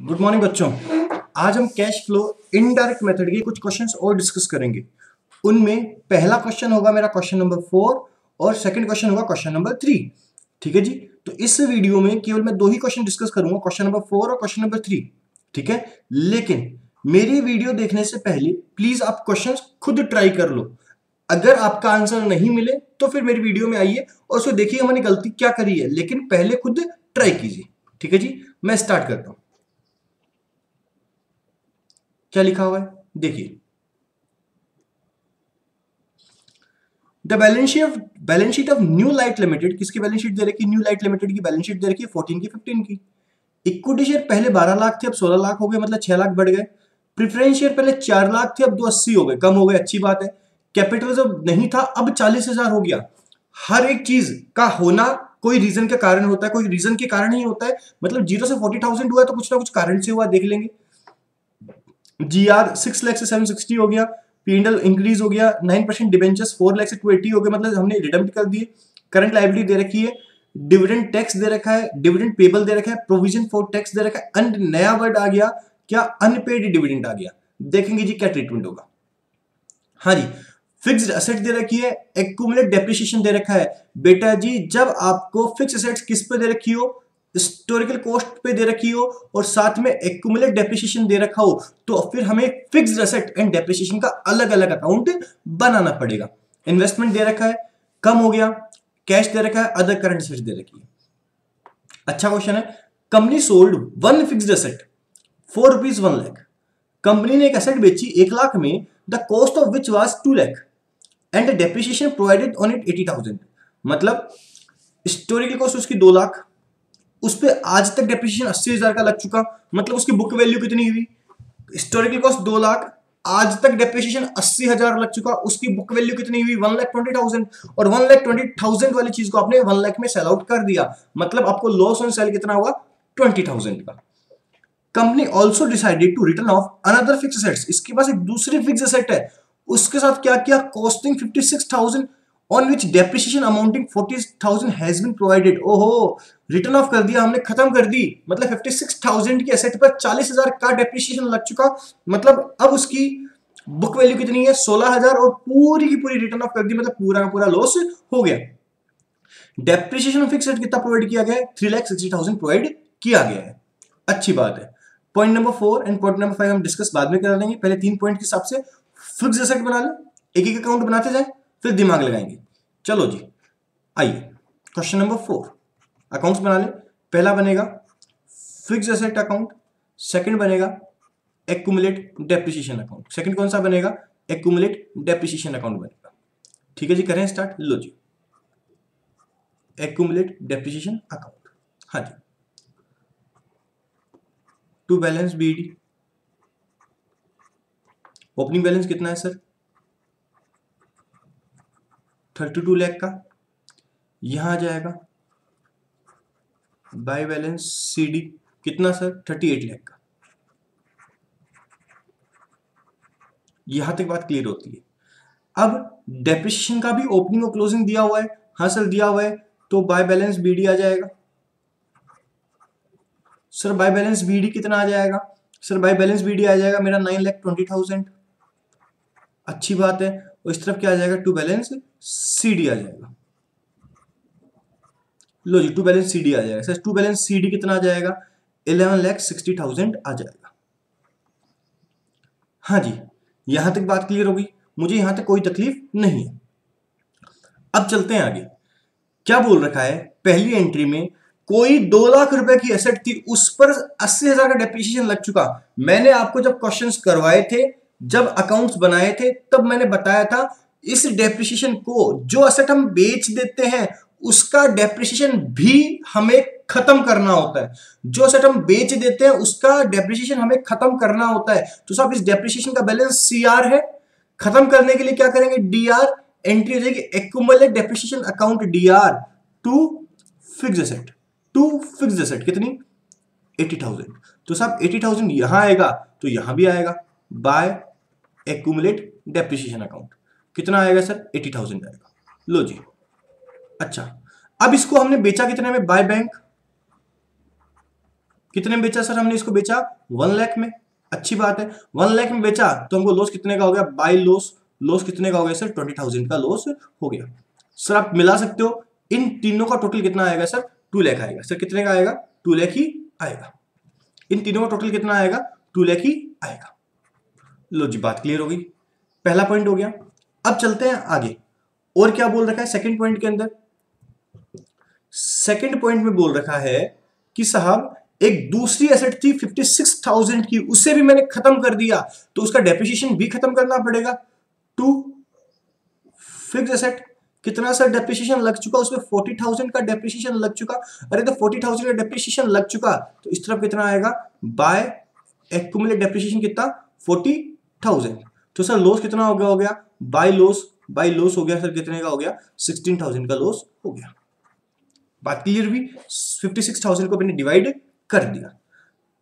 Good morning बच्चों। आज हम कैश फ्लो इनडायरेक्ट मेथड के कुछ क्वेश्चंस और डिस्कस करेंगे। उनमें पहला क्वेश्चन होगा मेरा क्वेश्चन नंबर 4 और सेकंड क्वेश्चन होगा क्वेश्चन नंबर 3। ठीक है जी। तो इस वीडियो में केवल मैं दो ही क्वेश्चन डिस्कस करूंगा, क्वेश्चन नंबर 4 और क्वेश्चन नंबर 3। ठीक है, लेकिन मेरी वीडियो देखने से पहले प्लीज आप क्वेश्चन खुद ट्राई कर लो। अगर आपका आंसर नहीं मिले तो फिर मेरी वीडियो में आइए और उसको देखिए हमने गलती क्या करी है, लेकिन पहले खुद ट्राई कीजिए। ठीक है जी, मैं स्टार्ट करता हूं। क्या लिखा हुआ है देखिए, the balance sheet of New Light limited. किसकी बैलेंस शीट दे रखी है? न्यू लाइट लिमिटेड की बैलेंस शीट दे रखी है 14 की 15 की। इक्विटी शेयर पहले 12 लाख थे, अब 16 लाख हो गए, मतलब 6 लाख बढ़ गए। प्रेफरेंस शेयर पहले 4 लाख थे, अब 280 हो गए, कम हो गए, अच्छी बात है। कैपिटल जब नहीं था अब 40,000 हो गया। हर एक चीज का होना कोई रीजन के कारण होता है, कोई रीजन के कारण ही होता है। मतलब 0 से 40,000 हुआ है तो कुछ ना कुछ कारण से हुआ, देख लेंगे। जीआर 6 लाख से 760 हो गया। पीएनएल इंक्रीज हो गया। 9% डिबेंचर्स 4 लाख से 280 हो गए, मतलब हमने रिडम्प्ट कर दिए। करंट लायबिलिटी दे रखी है। डिविडेंड टैक्स दे रखा है, डिविडेंड पेबल दे रखा है, प्रोविजन फॉर टैक्स दे रखा है। एंड नया वर्ड आ गया क्या? अनपेड डिविडेंड आ गया। देखेंगे जी क्या ट्रीटमेंट होगा। हाँ जी, फिक्स्ड एसेट दे रखी है, एक्यूमुलेट डेप्रिसिएशन दे रखा है। बेटा जी जब आपको फिक्स एसेट्स किस पे दे रखी हो? हिस्टोरिकल कॉस्ट पे दे रखी हो और साथ में एक्यूमुलेट डेप्रिसिएशन दे रखा हो तो फिर हमें फिक्स्ड एसेट एंड डेप्रिसिएशन का अलग अलग अकाउंट बनाना पड़ेगा। इन्वेस्टमेंट दे रखा है, कम हो गया। कैश दे रखा है, अदर करंट एसेट्स दे रखी है। अच्छा क्वेश्चन है। Company sold one fixed asset for ₹1 lakh. Company ने एक एसेट बेची 1 लाख में, the cost of which was 2 lakh and the depreciation provided on it 80,000। मतलब हिस्टोरिकल कॉस्ट उसकी 2 लाख, उस पे आज तक डेप्रिसिएशन 80,000 का लग चुका, मतलब उसकी बुक वैल्यू कितनी हुई? हिस्टोरिकल कॉस्ट 2 लाख, आज तक डेप्रिसिएशन 80,000 लग चुका, उसकी बुक वैल्यू कितनी हुई? 1,20,000। और 1,20,000 वाली चीज को आपने 1 लाख में सेल आउट कर दिया, मतलब आपको लॉस ऑन सेल कितना हुआ? 20,000 का। Company also decided to return off another fix assets. इसके पास एक दूसरी फिक्स एसेट है, उसके साथ क्या किया? Costing 56,000 on which depreciation amounting 40,000 has been provided. ओहो, रिटर्न ऑफ कर दिया हमने, खत्म कर दी। मतलब 56,000 की एसेट पर 40,000 का डेप्रिसिएशन लग चुका, मतलब अब उसकी बुक वैल्यू कितनी है? 16,000, और पूरी की पूरी रिटर्न ऑफ कर दी, मतलब पूरा का पूरा लॉस हो गया। डेप्रिसिएशन फिक्स एसेट कितना प्रोवाइड किया गया है? 3,60,000 प्रोवाइड किया गया है। अच्छी बात है। Point number 4 and point number 5 हम डिस्कस बाद में कर लेंगे, पहले 3 पॉइंट के हिसाब से फिक्स एसेट बना ले, एक एक अकाउंट बनाते जाए, फिर दिमाग लगाएंगे। चलो जी, आइए क्वेश्चन नंबर 4। अकाउंट्स बना ले। पहला बनेगा फिक्स एसेट अकाउंट, सेकंड बनेगा एक्यूमुलेट डेप्रिसिएशन अकाउंट। सेकंड कौन सा बनेगा? एक्यूमुलेट डेप्रिसिएशन अकाउंट बनेगा। ठीक है जी, करें स्टार्ट। लो जी, एक्यूमुलेट डेप्रिसिएशन अकाउंट। हाँ जी, to balance BD. Opening balance कितना है सर? 32 लाख का। यहां आ जाएगा बाय बैलेंस सीडी कितना सर? 38 लाख का। यहां तक बात क्लियर होती है। अब डेप्रिसिएशन का भी ओपनिंग और क्लोजिंग दिया हुआ है। हाँ सर दिया हुआ है, तो बाय बैलेंस बीडी आ जाएगा। सर बाय बैलेंस बीडी कितना आ जाएगा? सर बाय बैलेंस बीडी आ जाएगा मेरा 9,20,000। अच्छी बात है। और इस तरफ क्या आ जाएगा? टू बैलेंस सीडी आ जाएगा। लो जी, टू बैलेंस सीडी आ जाएगा। सर टू बैलेंस सीडी कितना आ जाएगा? 11,60,000 आ जाएगा। हाँ जी, यहां तक बात क्लियर होगी, मुझे यहां तक कोई तकलीफ नहीं है। अब चलते हैं आगे। क्या बोल रखा है? पहली एंट्री में कोई 2 लाख रुपए की एसेट थी, उस पर 80,000 का डेप्रिसिएशन लग चुका। मैंने आपको जब क्वेश्चंस करवाए थे, जब अकाउंट्स बनाए थे, तब मैंने बताया था इस डेप्रिसिएशन को, जो एसेट हम बेच देते हैं उसका डेप्रिसिएशन भी हमें खत्म करना होता है। जो एसेट हम बेच देते हैं उसका डेप्रिसिएशन हमें खत्म करना होता है। तो साहब इस डेप्रिसिएशन का बैलेंस सीआर है। खत्म करने के लिए क्या करेंगे? डीआर। एंट्री हो जाएगी accumulate depreciation account DR to fix asset. To fix asset कितनी? 80,000। तो साहब 80,000 यहां आएगा तो यहां भी आएगा, बाय एक्यूमुलेट डेप्रिसिएशन अकाउंट। कितना आएगा सर? 80,000 आएगा। लो जी, अच्छा अब इसको हमने बेचा कितने में? By bank. कितने में बेचा सर हमने इसको? बेचा 1 लाख में। अच्छी बात है, 1 लाख में बेचा तो हमको लॉस कितने का हो गया? बाय लॉस, लॉस कितने का हो गया सर? 20,000 का लॉस हो गया। सर आप मिला सकते हो, इन तीनों का टोटल कितना आएगा सर? 2 लाख आएगा। सर कितने का आएगा? 2 लाख ही आएगा। इन तीनों का टोटल कितना आएगा? 2 लाख ही आएगा। लो जी, बात क्लियर हो गई, पहला पॉइंट हो गया। अब चलते हैं आगे, और क्या बोल रखा है सेकंड पॉइंट के अंदर? सेकंड पॉइंट में बोल रखा है कि साहब एक दूसरी एसेट थी 56,000 की, उसे भी मैंने खत्म कर दिया, तो उसका डेप्रिसिएशन भी खत्म करना पड़ेगा। टू फिक्स एसेट, कितना सर डेप्रिसिएशन लग चुका उसमें? 40,000 का डेप्रिसिएशन लग चुका। अरे तो 40,000 का डेप्रिसिएशन लग चुका तो इस तरफ कितना आएगा? बाय एक्यूमुलेट डेप्रिसिएशन कितना? 40,000। तो सर लॉस कितना हो गया? बाय लॉस, बाय लॉस हो गया सर कितने का हो गया? 16,000 का लॉस हो गया। बात क्लियर हुई? 56,000 को मैंने डिवाइड कर दिया।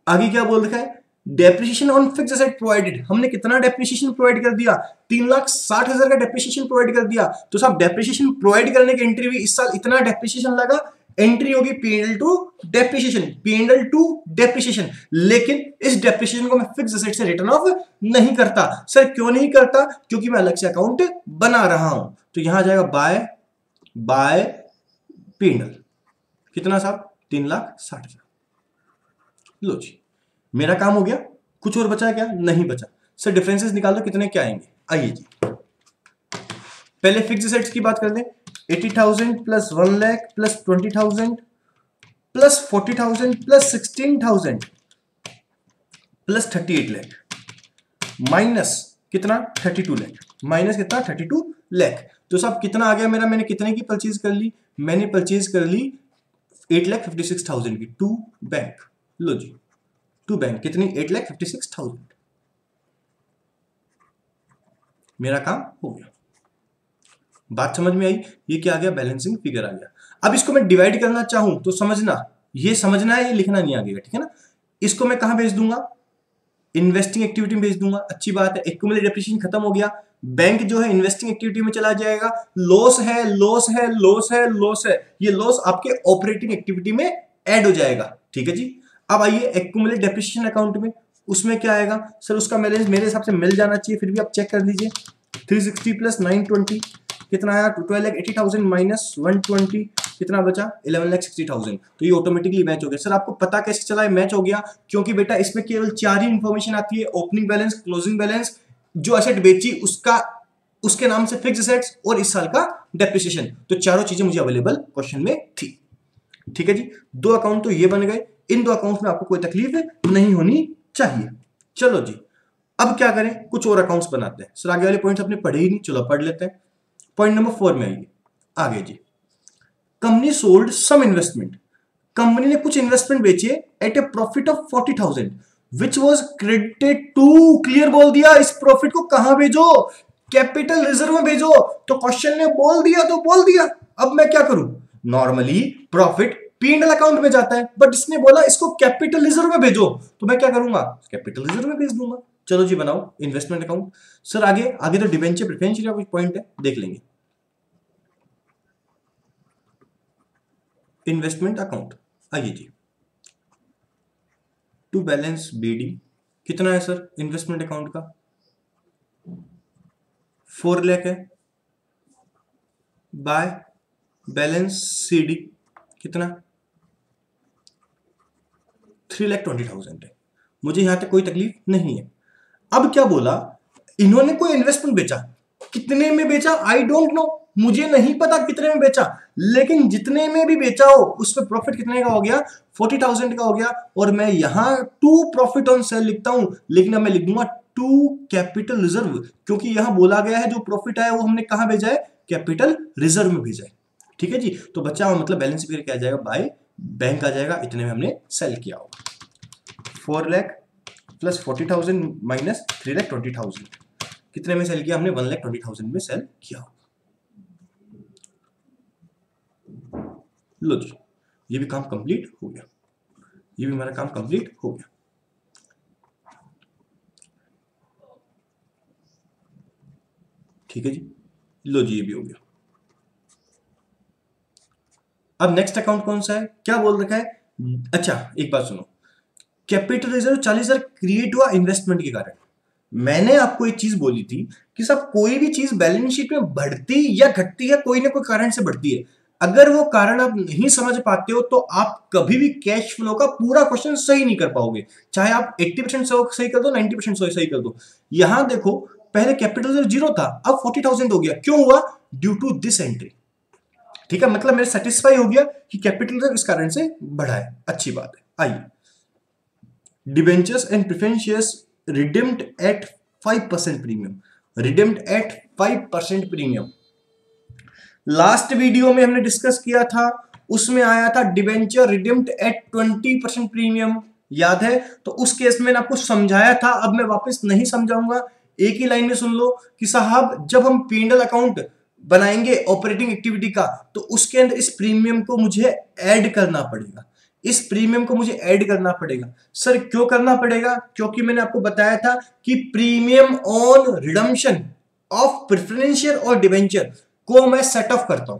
आगे क्या बोल रखा है? Depreciation on fixed asset provided, हमने कितना डेप्रिसिएशन प्रोवाइड कर दिया? 3,60,000 का डेप्रिसिएशन प्रोवाइड कर दिया। तो साहब डेप्रिसिएशन प्रोवाइड करने की एंट्री भी इस साल इतना डेप्रिसिएशन लगा, एंट्री होगी P&L to depreciation, P&L to depreciation. लेकिन इस डेप्रिसिएशन को मैं फिक्स्ड एसेट से रिटर्न ऑफ नहीं करता। सर क्यों नहीं करता? क्योंकि मैं अलग से अकाउंट बना रहा हूं। तो यहां जाएगा बाय P&L, कितना साहब? 3,60,000। लो जी, मेरा काम हो गया। कुछ और बचा क्या? नहीं बचा। सर डिफरेंसेस निकाल दो, कितने क्या आएंगे? आइए जी, पहले फिक्स्ड एसेट्स की बात कर लें। 80,000 plus 1 lakh plus 20,000 plus 40,000 plus 16,000 plus 38 lakh minus कितना? 32 लाख, माइनस कितना? 32 लाख। तो साहब कितना आ गया मेरा? मैंने कितने की परचेज कर ली? मैंने परचेज कर ली 8,56,000 की, टू बैंक। लो जी, टू बैंक कितनी? 8,56,000। मेरा काम हो गया। बात समझ में आई? ये क्या आ गया? बैलेंसिंग फिगर आ गया। अब इसको मैं डिवाइड करना चाहूं तो समझना, ये समझना है, ये लिखना नहीं आगे, ठीक है ना? इसको मैं कहां भेज दूंगा? इन्वेस्टिंग एक्टिविटी में भेज दूंगा। अच्छी बात है, एक्यूमुलेटेड डेप्रिसिएशन खत्म हो गया, बैंक जो है इन्वेस्टिंग एक्टिविटी में चला जाएगा। लॉस है, लॉस है, लॉस है, लॉस है, ये लॉस आपके ऑपरेटिंग एक्टिविटी में ऐड हो जाएगा। ठीक है जी। अब आइए एक्यूमुलेटेड डेप्रिसिएशन अकाउंट में, उसमें क्या आएगा? सर उसका बैलेंस मेरे हिसाब से मिल जाना चाहिए, फिर भी आप चेक कर लीजिए। 360 प्लस 920 कितना आया? 12,80,000 माइनस 120 कितना बचा? 11,60,000। तो ये ऑटोमेटिकली मैच हो गया। सर आपको पता कैसे चला है मैच हो गया? क्योंकि बेटा इसमें केवल 4 ही इंफॉर्मेशन आती है, ओपनिंग बैलेंस, क्लोजिंग बैलेंस, जो एसेट बेची उसका, उसके नाम से फिक्स्ड एसेट्स, और इस साल का डेप्रिसिएशन। तो चारों चीजें मुझे अवेलेबल क्वेश्चन में थी। ठीक है जी, 2 अकाउंट तो ये बन गए। इन 2 अकाउंट में आपको कोई तकलीफ नहीं होनी चाहिए। चलो जी, अब क्या करें? कुछ और अकाउंट्स बनाते हैं। सर आगे वाले पॉइंट्स आपने पढ़े ही नहीं, चलो पढ़ लेते हैं। पॉइंट नंबर 4 में आइए आगे जी। Company sold some investment, company ने कुछ इन्वेस्टमेंट बेचे at a profit of 40,000 which was credited to, clear बोल दिया, इस प्रॉफिट को कहां भेजो? कैपिटल रिजर्व में भेजो। तो क्वेश्चन ने बोल दिया तो बोल दिया, अब मैं क्या करूं? नॉर्मली प्रॉफिट P&L अकाउंट में जाता है, बट इसने बोला इसको कैपिटल रिजर्व में भेजो, तो मैं क्या करूंगा? कैपिटल रिजर्व में भेज दूंगा। चलो जी बनाओ इन्वेस्टमेंट अकाउंट। सर आगे आगे तो डिबेंचर प्रेफरेंस का कुछ पॉइंट है, देख लेंगे। इन्वेस्टमेंट अकाउंट, आइए जी। टू बैलेंस BD कितना है सर इन्वेस्टमेंट अकाउंट का? 4 लाख है। बाय बैलेंस CD कितना? 3,20,000 है। मुझे यहां तक कोई तकलीफ नहीं है। अब क्या बोला? इन्होंने कोई इन्वेस्टमेंट बेचा, कितने में बेचा? आई डोंट नो, मुझे नहीं पता कितने में बेचा, लेकिन जितने में भी बेचा हो उस पर प्रॉफिट कितने का हो गया? 40,000 का हो गया। और मैं यहां टू प्रॉफिट ऑन सेल लिखता हूं, लेकिन अब मैं लिख दूंगा टू कैपिटल रिजर्व, क्योंकि यहां बोला गया है जो प्रॉफिट आया वो हमने कहां भेजा है? कैपिटल रिजर्व में भेजा है। ठीक है जी, तो बच्चा मतलब बैलेंस फिगर क्या आ जाएगा? बाय बैंक आ जाएगा, इतने में हमने सेल किया होगा। 4 लाख प्लस 40,000 माइनस 3,20,000 कितने में सेल किया हमने? 1,20,000 में सेल किया। लो जी, ये भी काम कंप्लीट हो गया, ये भी हमारा काम कंप्लीट हो गया। ठीक है जी, लो जी ये भी हो गया। अब नेक्स्ट अकाउंट कौन सा है? क्या बोल रखा है? अच्छा एक बात सुनो, कैपिटल रिजर्व 40,000 क्रिएट हुआ इन्वेस्टमेंट के कारण। मैंने आपको एक चीज बोली थी कि सब कोई भी चीज बैलेंस शीट में बढ़ती या घटती है, कोई ना कोई कारण से बढ़ती है। अगर वो कारण आप नहीं समझ पाते हो तो आप कभी भी कैश फ्लो का पूरा क्वेश्चन सही नहीं कर पाओगे, चाहे आप 80% सही कर दो, 90% सही कर दो। यहां देखो, पहले कैपिटल रिजर्व 0 था, अब 40,000 हो गया। क्यों हुआ? Due to this entry. ठीक है, मतलब मेरे सेटिस्फाई हो गया कि कैपिटल रिजर्व इस कारण से बढ़ा है, अच्छी बात है। आइए, debentures and preference shares redeemed eight 5% premium, redeemed eight 5% premium. Last video में हमने डिस्कस किया था, उसमें आया था डिबेंचर रिडीम्ड एट 20% प्रीमियम, याद है? तो उस केस में आपको समझाया था, अब मैं वापस नहीं समझाऊंगा, एक ही लाइन में सुन लो कि साहब जब हम P&L अकाउंट बनाएंगे ऑपरेटिंग एक्टिविटी का, तो उसके अंदर इस प्रीमियम को मुझे ऐड करना पड़ेगा, इस प्रीमियम को मुझे ऐड करना पड़ेगा। सर क्यों करना पड़ेगा? क्योंकि मैंने आपको बताया था कि premium on redemption of preferential और डिबेंचर को मैं सेट ऑफ करता हूं।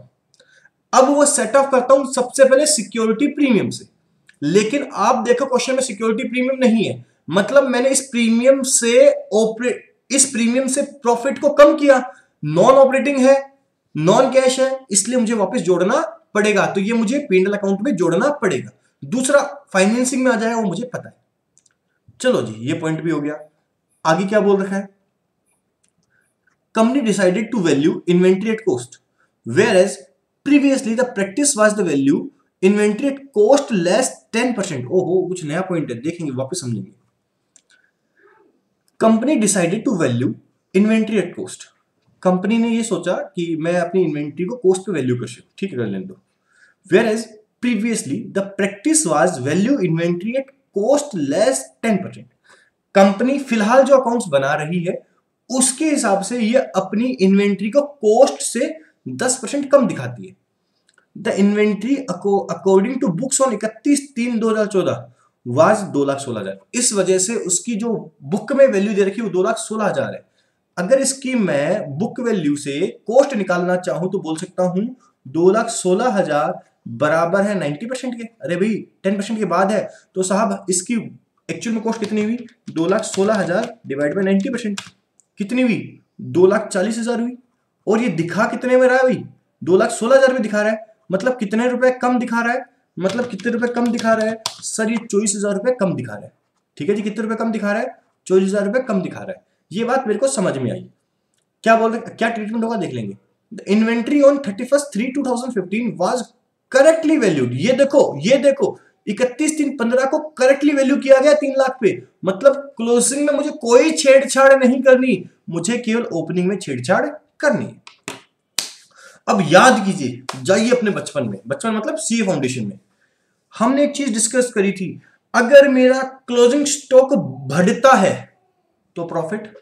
अब वो सेट ऑफ करता हूं सबसे पहले सिक्योरिटी प्रीमियम से, लेकिन आप देखो क्वेश्चन में सिक्योरिटी प्रीमियम नहीं है, मतलब मैंने इस प्रीमियम से प्रॉफिट को कम किया, नॉन ऑपरेटिंग है, नॉन कैश है, इसलिए मुझे वापस जोड़ना पड़ेगा, तो ये मुझे P&L अकाउंट में जोड़ना पड़ेगा। दूसरा फाइनेंसिंग में आ जाएगा, वो मुझे पता है। चलो जी, ये पॉइंट भी हो गया। आगे क्या बोल रखा है? Company decided to value inventory at cost, whereas previously the practice was the value inventory at cost less 10%। ओहो, कुछ नया पॉइंट है, देखेंगे, वापस समझेंगे। Company decided to value inventory at cost, company ने ये सोचा कि मैं अपनी इन्वेंट्री को कॉस्ट पे वैल्यू कर सकूं, ठीक है, कर लेने दो। whereas previously the practice was value inventory at cost less 10%। Company फिलहाल जो अकाउंट्स बना रही है उसके हिसाब से ये अपनी इन्वेंट्री को कॉस्ट से 10% कम दिखाती है। The inventory according to books on 31/3/2014 was 2,16,000। इस वजह से उसकी जो बुक में वैल्यू दे रखी है वो 2,16,000 है। अगर इसकी मैं बुक वैल्यू से कॉस्ट निकालना चाहूं तो बोल सकता हूं 2,16,000 बराबर है 90% के। अरे भाई 10% के बाद है, तो साहब इसकी एक्चुअल में कॉस्ट कितनी हुई? 2,16,000 डिवाइड बाय 90%, कितनी हुई? 2,40,000 हुई। और ये दिखा कितने में रहा है भाई? 2,16,000 में दिखा रहा है, मतलब कितने रुपए कम दिखा रहा है? मतलब कितने रुपए कम दिखा रहा है सर? ये 24,000 रुपए कम दिखा रहा है। ठीक है जी, कितने रुपए कम दिखा रहा है? 24,000 रुपए कम दिखा रहा है। ये बात मेरे को समझ में आई। क्या बोल रहे, क्या ट्रीटमेंट होगा देख लेंगे। The inventory on 31/3/2015 was correctly valued. ये देखो, ये देखो, 31/3/15 को करेक्टली वैल्यू किया गया 3 लाख पे, मतलब क्लोजिंग में मुझे कोई छेड़छाड़ नहीं करनी, मुझे केवल ओपनिंग में छेड़छाड़ करनी है। अब याद कीजिए, जाइए अपने बचपन में, बचपन मतलब सीए फाउंडेशन में हमने एक चीज डिस्कस करी थी, अगर मेरा क्लोजिंग स्टॉक बढ़ता है तो प्रॉफिट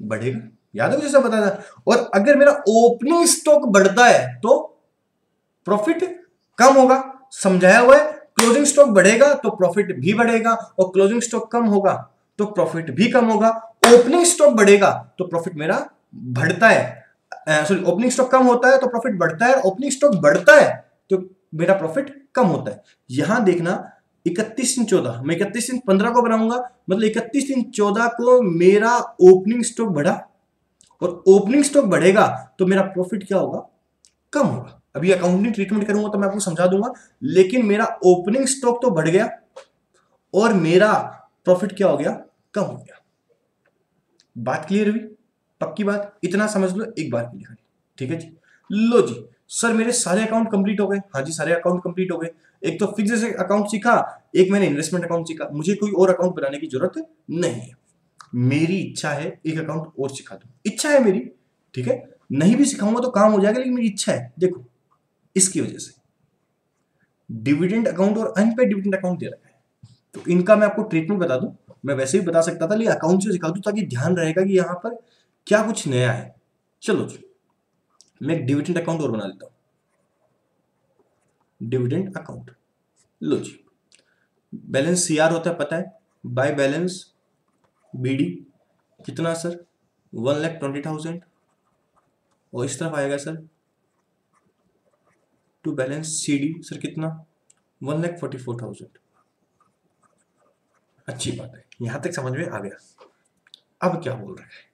बढ़ेगा, याद है जैसा बताया था। और अगर मेरा ओपनिंग स्टॉक बढ़ता है तो प्रॉफिट कम होगा, समझाया हुआ है। क्लोजिंग स्टॉक बढ़ेगा तो प्रॉफिट भी बढ़ेगा, और क्लोजिंग स्टॉक कम होगा तो प्रॉफिट भी कम होगा। ओपनिंग स्टॉक बढ़ेगा तो प्रॉफिट मेरा बढ़ता है, सॉरी, ओपनिंग स्टॉक कम होता है तो प्रॉफिट बढ़ता है, ओपनिंग स्टॉक बढ़ता है तो मेरा प्रॉफिट कम होता है। यहां देखना 31/3/14, मैं 31/3/15 को बनाऊंगा, मतलब 31/3/14 को मेरा ओपनिंग स्टॉक बढ़ा, और ओपनिंग स्टॉक बढ़ेगा तो मेरा प्रॉफिट क्या होगा? कम होगा। अभी अकाउंटिंग ट्रीटमेंट करूंगा तो मैं आपको समझा दूंगा, लेकिन मेरा ओपनिंग स्टॉक तो बढ़ गया और मेरा प्रॉफिट क्या हो गया? कम हो गया। बात क्लियर हुई? पक्की बात, इतना समझ लो एक बार के लिए, ठीक है जी। लो जी, सर मेरे सारे अकाउंट कंप्लीट हो गए। हाँ जी, सारे अकाउंट कंप्लीट हो गए। एक तो फिक्स अकाउंट सीखा, एक मैंने इन्वेस्टमेंट अकाउंट सीखा, मुझे कोई और अकाउंट बनाने की जरूरत नहीं है। मेरी इच्छा है एक अकाउंट और सिखा दूं, इच्छा है मेरी, ठीक है, नहीं भी सिखाऊंगा तो काम हो जाएगा, लेकिन मेरी इच्छा है। देखो, इसकी वजह से डिविडेंड अकाउंट और अनपेड डिविडेंड अकाउंट दे रखा है, तो इनका मैं आपको ट्रीटमेंट बता दूं, मैं वैसे भी बता सकता था, लेकिन अकाउंट से सिखा दूं ताकि ध्यान रहेगा कि यहां पर क्या कुछ नया है। चलो जी, मैं एक डिविडेंड अकाउंट और बना देता हूं, डिविडेंड अकाउंट। लो जी, बैलेंस सीआर होता है पता है, बाय बैलेंस बीडी कितना सर? 1,20,000, और इस तरफ आएगा sir to balance CD sir कितना? 1,44,000। अच्छी बात है, यहां तक समझ में आ गया। अब क्या बोल रहा है,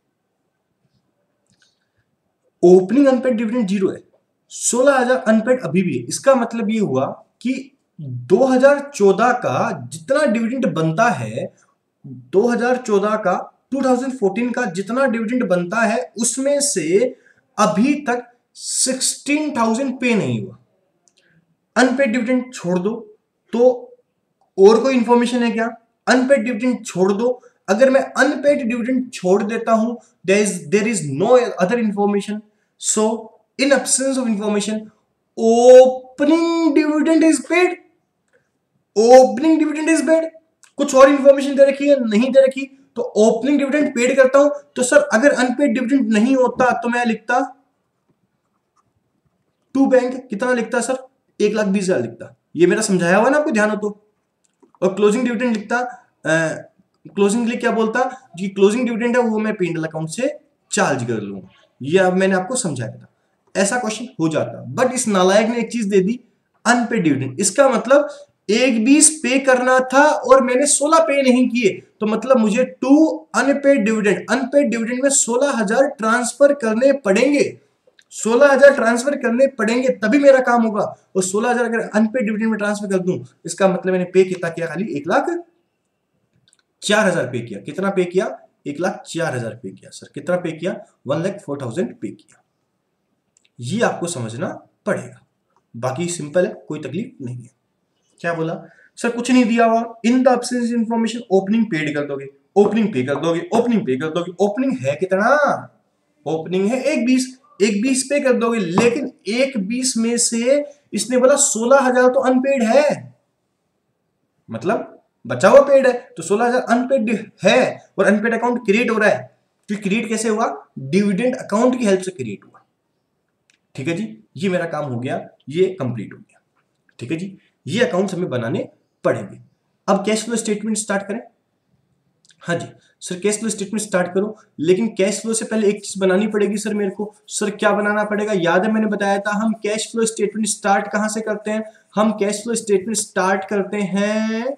ओपनिंग अनपेड डिविडेंड 0 है, 16,000 अनपेड अभी भी है। इसका मतलब ये हुआ कि 2014 का जितना डिविडेंड बनता है, 2014 का 2014 का जितना डिविडेंड बनता है उसमें से अभी तक 16,000 पे नहीं हुआ। अनपेड डिविडेंड छोड़ दो तो और कोई इंफॉर्मेशन है क्या? अनपेड डिविडेंड छोड़ दो, अगर मैं अनपेड डिविडेंड छोड़ देता हूं, there is no other information, so in absence of information opening dividend is paid. Opening dividend is paid, कुछ और इंफॉर्मेशन दे रखी है नहीं दे रखी, तो ओपनिंग डिविडेंड पेड करता हूं। तो सर अगर अनपेड डिविडेंड नहीं होता तो मैं लिखता टू बैंक, कितना लिखता सर? 1,20,000 लिखता। ये मेरा समझाया हुआ ना आपको, ध्यान हो तो। और क्लोजिंग डिविडेंड लिखता, क्लोजिंग के लिए क्या बोलता कि क्लोजिंग डिविडेंड है वो मैं P&L अकाउंट से चार्ज कर लूं। ये अब मैंने आपको समझाया था, ऐसा क्वेश्चन हो जाता। बट इस नालायक ने एक चीज दे दी, अनपेड डिविडेंड। इसका मतलब 1,20 पे करना था और मैंने 16 पे नहीं किए, तो मतलब मुझे 2 अनपेड डिविडेंड में 16,000 ट्रांसफर करने पड़ेंगे। 16,000 ट्रांसफर करने पड़ेंगे तभी मेरा काम होगा। और 16,000 अगर अनपेड डिविडेंड में ट्रांसफर कर दूं, इसका मतलब मैंने पे कितना किया? खाली 1,04,000 पे किया। कितना पे किया? 1,04,000 पे किया। सर कितना पे किया? 1,04,000 पे किया। ये आपको समझना पड़ेगा, बाकी सिंपल है, कोई तकलीफ नहीं है। क्या बोला सर? कुछ नहीं दिया हुआ, in the absence information opening paid कर दोगे, ओपनिंग पे कर दोगे, ओपनिंग पे कर दोगे। ओपनिंग है कितना? ओपनिंग है 1,20, 1,20 पे कर दोगे। लेकिन 1,20 में से इसने बोला 16,000 तो अनपेड है, मतलब बचा हुआ पेड है, तो 16,000 अनपेड है और अनपेड अकाउंट क्रिएट हो रहा है। तो क्रिएट कैसे हुआ? डिविडेंड अकाउंट की हेल्प से क्रिएट हुआ। ठीक है जी, ये मेरा काम हो गया, ये कंप्लीट हो गया। ठीक है जी, ये अकाउंट्स हमें बनाने पड़ेंगे। अब कैश फ्लो स्टेटमेंट स्टार्ट करें। हाँ जी sir, cash flow statement start करो, लेकिन कैश फ्लो से पहले एक चीज बनानी पड़ेगी सर मेरे को। सर क्या बनाना पड़ेगा? याद है मैंने बताया था, हम कैश फ्लो स्टेटमेंट स्टार्ट कहां से करते हैं? हम कैश फ्लो स्टेटमेंट स्टार्ट करते हैं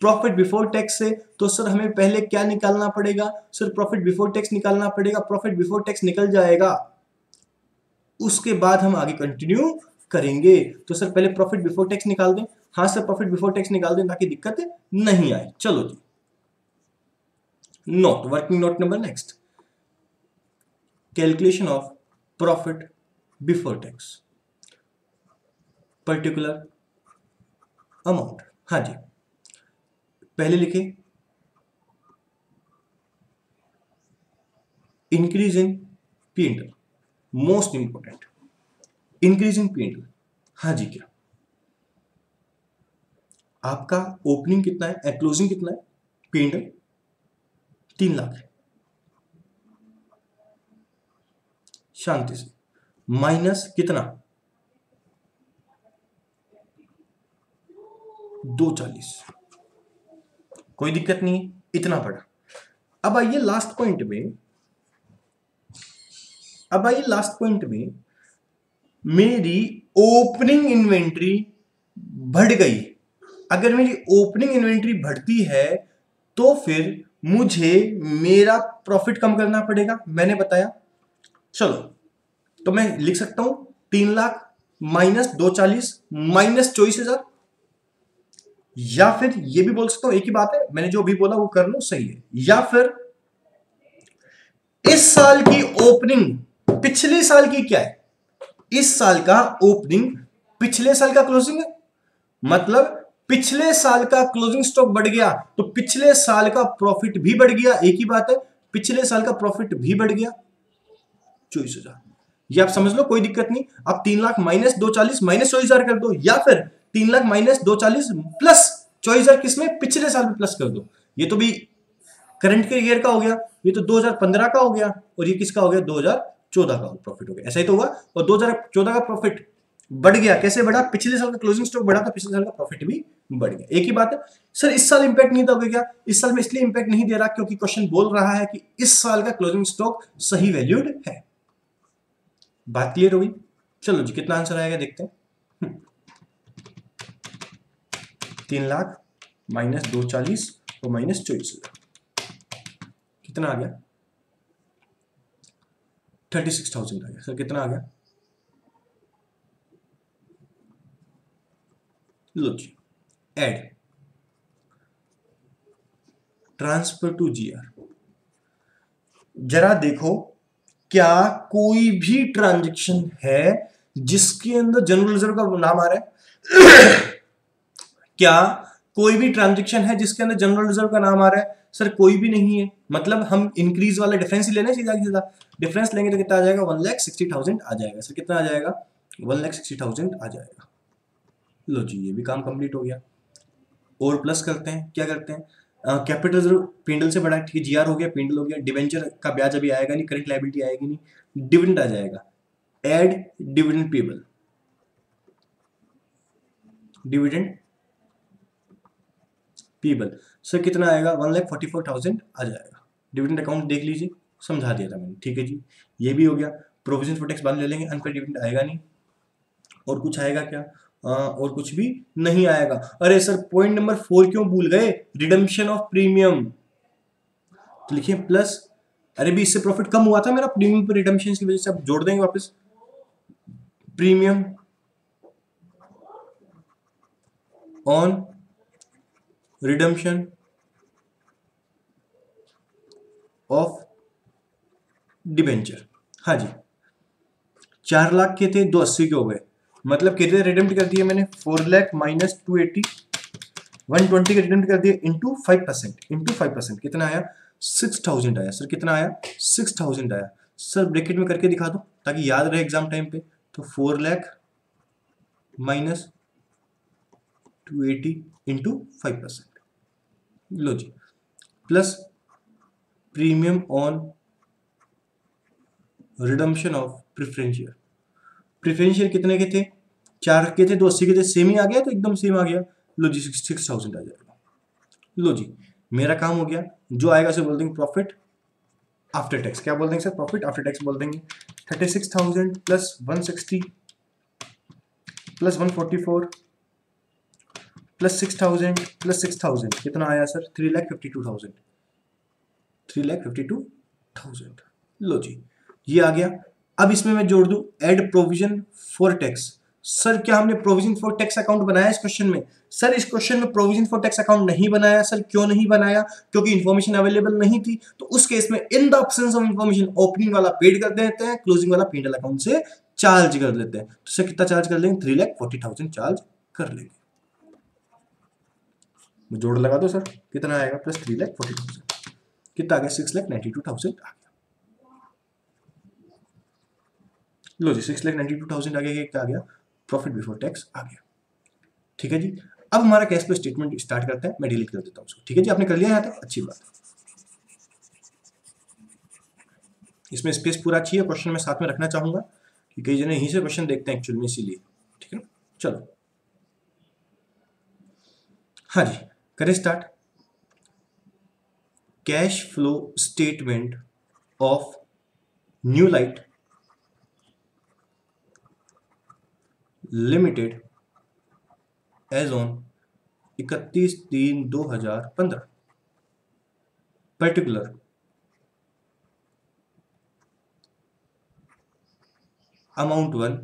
प्रॉफिट बिफोर टैक्स से। तो सर हमें पहले क्या निकालना पड़ेगा? सर प्रॉफिट बिफोर टैक्स निकालना पड़ेगा। प्रॉफिट बिफोर टैक्स निकल जाएगा, उसके बाद हम आगे कंटिन्यू करेंगे। तो सर पहले प्रॉफिट बिफोर टैक्स निकाल दें। हाँ सर, प्रॉफिट बिफोर टैक्स निकाल दें ताकि दिक्कत नहीं आए। चलो जी, note, working note number next, calculation of profit before tax, particular amount. हाँ जी, पहले लिखे increase in P&L, most important, increase in P&L। हाँ जी, क्या आपका ओपनिंग कितना है, क्लोजिंग कितना है? P&L 3 लाख है, शांति से, माइनस कितना? 240, कोई दिक्कत नहीं है, इतना पड़ा। अब आइए लास्ट पॉइंट में, मेरी ओपनिंग इन्वेंट्री बढ़ गई। अगर मेरी ओपनिंग इन्वेंट्री बढ़ती है तो फिर मुझे मेरा प्रॉफिट कम करना पड़ेगा, मैंने बताया। चलो, तो मैं लिख सकता हूं 3 लाख माइनस 240 माइनस 24,000, या फिर ये भी बोल सकता हूं, एक ही बात है, मैंने जो भी बोला वो कर लो, सही है। या फिर इस साल की ओपनिंग पिछले साल की क्या है? इस साल का ओपनिंग पिछले साल का क्लोजिंग है, मतलब पिछले साल का क्लोजिंग स्टॉक बढ़ गया तो पिछले साल का प्रॉफिट भी बढ़ गया। एक ही बात है, पिछले साल का प्रॉफिट भी बढ़ गया 24,000। ये आप समझ लो, कोई दिक्कत नहीं। आप 3 लाख माइनस 240 माइनस 24,000 कर दो, या फिर 3 लाख माइनस 240 प्लस 24,000 किसमें? पिछले साल में प्लस कर दो। ये तो भी करंट के ईयर का हो गया, ये तो 2015 का हो गया, और ये किसका हो गया? 2014 का प्रॉफिट हो गया। ऐसा ही तो हुआ। और 2014 का प्रॉफिट बढ़ गया, कैसे बढ़ा? पिछले साल का क्लोजिंग स्टॉक बढ़ा तो पिछले साल का प्रॉफिट भी बढ़ गया। एक ही बात है। सर इस साल इंपैक्ट नहीं दोगे क्या? इस साल में इसलिए इंपैक्ट नहीं दे रहा क्योंकि क्वेश्चन बोल रहा है कि इस साल का क्लोजिंग स्टॉक सही वैल्यूड है। बात क्लियर हो गई? चलो जी, कितना आंसर आएगा देखते हैं। 3 लाख माइनस 240 तो -24,000 कितना आ गया 36,000 आ गया सर। कितना आ गया, लो जी एड ट्रांसफर टू जीआर। जरा देखो क्या कोई भी ट्रांजैक्शन है जिसके अंदर जनरल रिजर्व का नाम आ रहा है? क्या कोई भी ट्रांजैक्शन है जिसके अंदर जनरल रिजर्व का नाम आ रहा है? सर कोई भी नहीं है। मतलब हम इंक्रीज वाला डिफरेंस ही लेना है, सीधा सीधा डिफरेंस लेंगे तो कितना आ जाएगा 1,60,000 आ जाएगा सर। कितना आ जाएगा 1,60,000 आ जाएगा। लो जी ये भी काम कंप्लीट हो गया। और प्लस करते हैं, क्या करते हैं, कैपिटल रिजर्व पेंडल से बड़ा, ठीक है जीआर हो गया, पेंडल हो गया, डिवेंचर का ब्याज अभी आएगा नहीं, करंट लायबिलिटी आएगी नहीं, डिविडेंड आ जाएगा, add dividend payable, dividend payable sir कितना आएगा 1,44,000 आ जाएगा। डिविडेंड अकाउंट देख लीजिए, समझा दिया था मैंने, ठीक है जी। ये भी हो गया। प्रोविजन फॉर टैक्स बाद ले लेंगे, अनपेड डिविडेंड आएगा नहीं। और कुछ आएगा क्या? और कुछ भी नहीं आएगा। अरे सर पॉइंट नंबर 4 क्यों भूल गए, रिडम्पशन ऑफ प्रीमियम, तो लिखिए प्लस। अरे भी इससे प्रॉफिट कम हुआ था मेरा प्रीमियम पर रिडम्पशन की वजह से, अब जोड़ देंगे वापस premium on redemption of debenture. हाँ जी 4 लाख के थे, 280 के हो गए, मतलब कितने रिडम्प्ट कर दिए मैंने 4 लाख माइनस 280, 120 के रिडम्प्ट कर दिए इंटू 5%, कितना आया 6,000 आया सर। कितना आया 6,000 आया सर। ब्रैकेट में करके दिखा दो ताकि याद रहे एग्जाम टाइम पे। तो 4 लाख माइनस 280 इंटू 5%, लो जी, plus premium on redemption of preferential. Preferential कितने के थे 4 के थे, 280 के थे, सेम ही आ गया, तो एकदम सेम आ गया। लो जी 6,000 आ जाएगा। लो जी मेरा काम हो गया। जो आएगा उसे बोल देंगे प्रॉफिट आफ्टर टैक्स। क्या बोल देंगे सर? प्रॉफिट आफ्टर टैक्स बोल देंगे। 36,000 प्लस 160 प्लस 144 प्लस 6,000 प्लस 6,000 कितना आया सर 3,52,000, 3,52,000। लो जी ये आ गया। अब इसमें मैं जोड़ दूं add provision for tax. Sir क्या हमने प्रोविजन फॉर टैक्स अकाउंट बनाया इस क्वेश्चन में? सर इस क्वेश्चन में प्रोविजन फॉर टैक्स अकाउंट नहीं बनाया सर। क्यों नहीं बनाया? क्योंकि इंफॉर्मेशन अवेलेबल नहीं थी। तो उस केस में in the absence of information opening वाला पेड कर देते हैं, क्लोजिंग वाला पेंडल अकाउंट से चार्ज कर लेते हैं। तो सर कितना चार्ज कर लेंगे 3,40,000 चार्ज कर लेंगे। जोड़ लगा दो सर, कितना आएगा प्लस 3,40,000, कितना आ गया 6,92,000 आ गया। लो जी 6,92,000 आ गया। क्या आ गया? प्रॉफिट बिफोर टैक्स आ गया। ठीक है जी। अब हमारा कैश फ्लो स्टेटमेंट स्टार्ट करते हैं। मैं डिलीट कर देता हूं उसको। ठीक है जी, आपने कर लिया यहाँ तक, अच्छी बात। इसमें स्पेस पूरा अच्छी है। क्वेश्चन मैं साथ में रखना चाहूंगा कि कई जने यहीं से क्वेश्चन देखते हैं एक्चुअल में, इसीलिए। ठीक है ना, चलो हाँ जी करें start. Cash flow statement of New Light Limited as on 31/3/2015 particular amount 1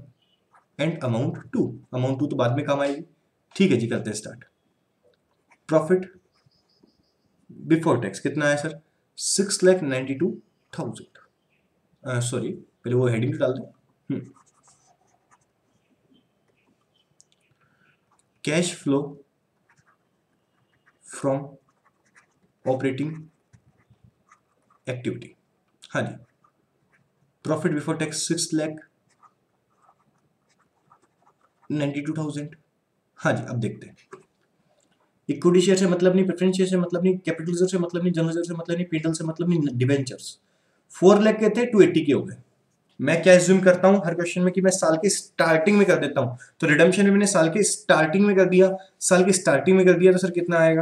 and amount 2। Amount 2 तो बाद में काम आएगी। ठीक है जी, करते हैं स्टार्ट। प्रॉफिट बिफोर टैक्स कितना है सर 6,92,000। सॉरी पहले वो हेडिंग डाल दें। Cash flow from operating activity. हाँ जी प्रॉफिट बिफोर टैक्स 6,92,000। हाँ जी अब देखते हैं। इक्विटी शेयर से मतलब नहीं, प्रेफरेंस शेयर से मतलब नहीं, कैपिटल रिजर्व से मतलब नहीं, जनरल रिजर्व से मतलब नहीं, पेंडल से मतलब नहीं, डिवेंचर्स 4 लाख के थे 280 के हो गए। मैं क्या एज्यूम करता हूं हर क्वेश्चन में कि मैं साल के स्टार्टिंग में कर देता हूं। तो रिडम्पशन भी मैंने साल के स्टार्टिंग में कर दिया, साल के स्टार्टिंग में कर दिया। तो सर कितना आएगा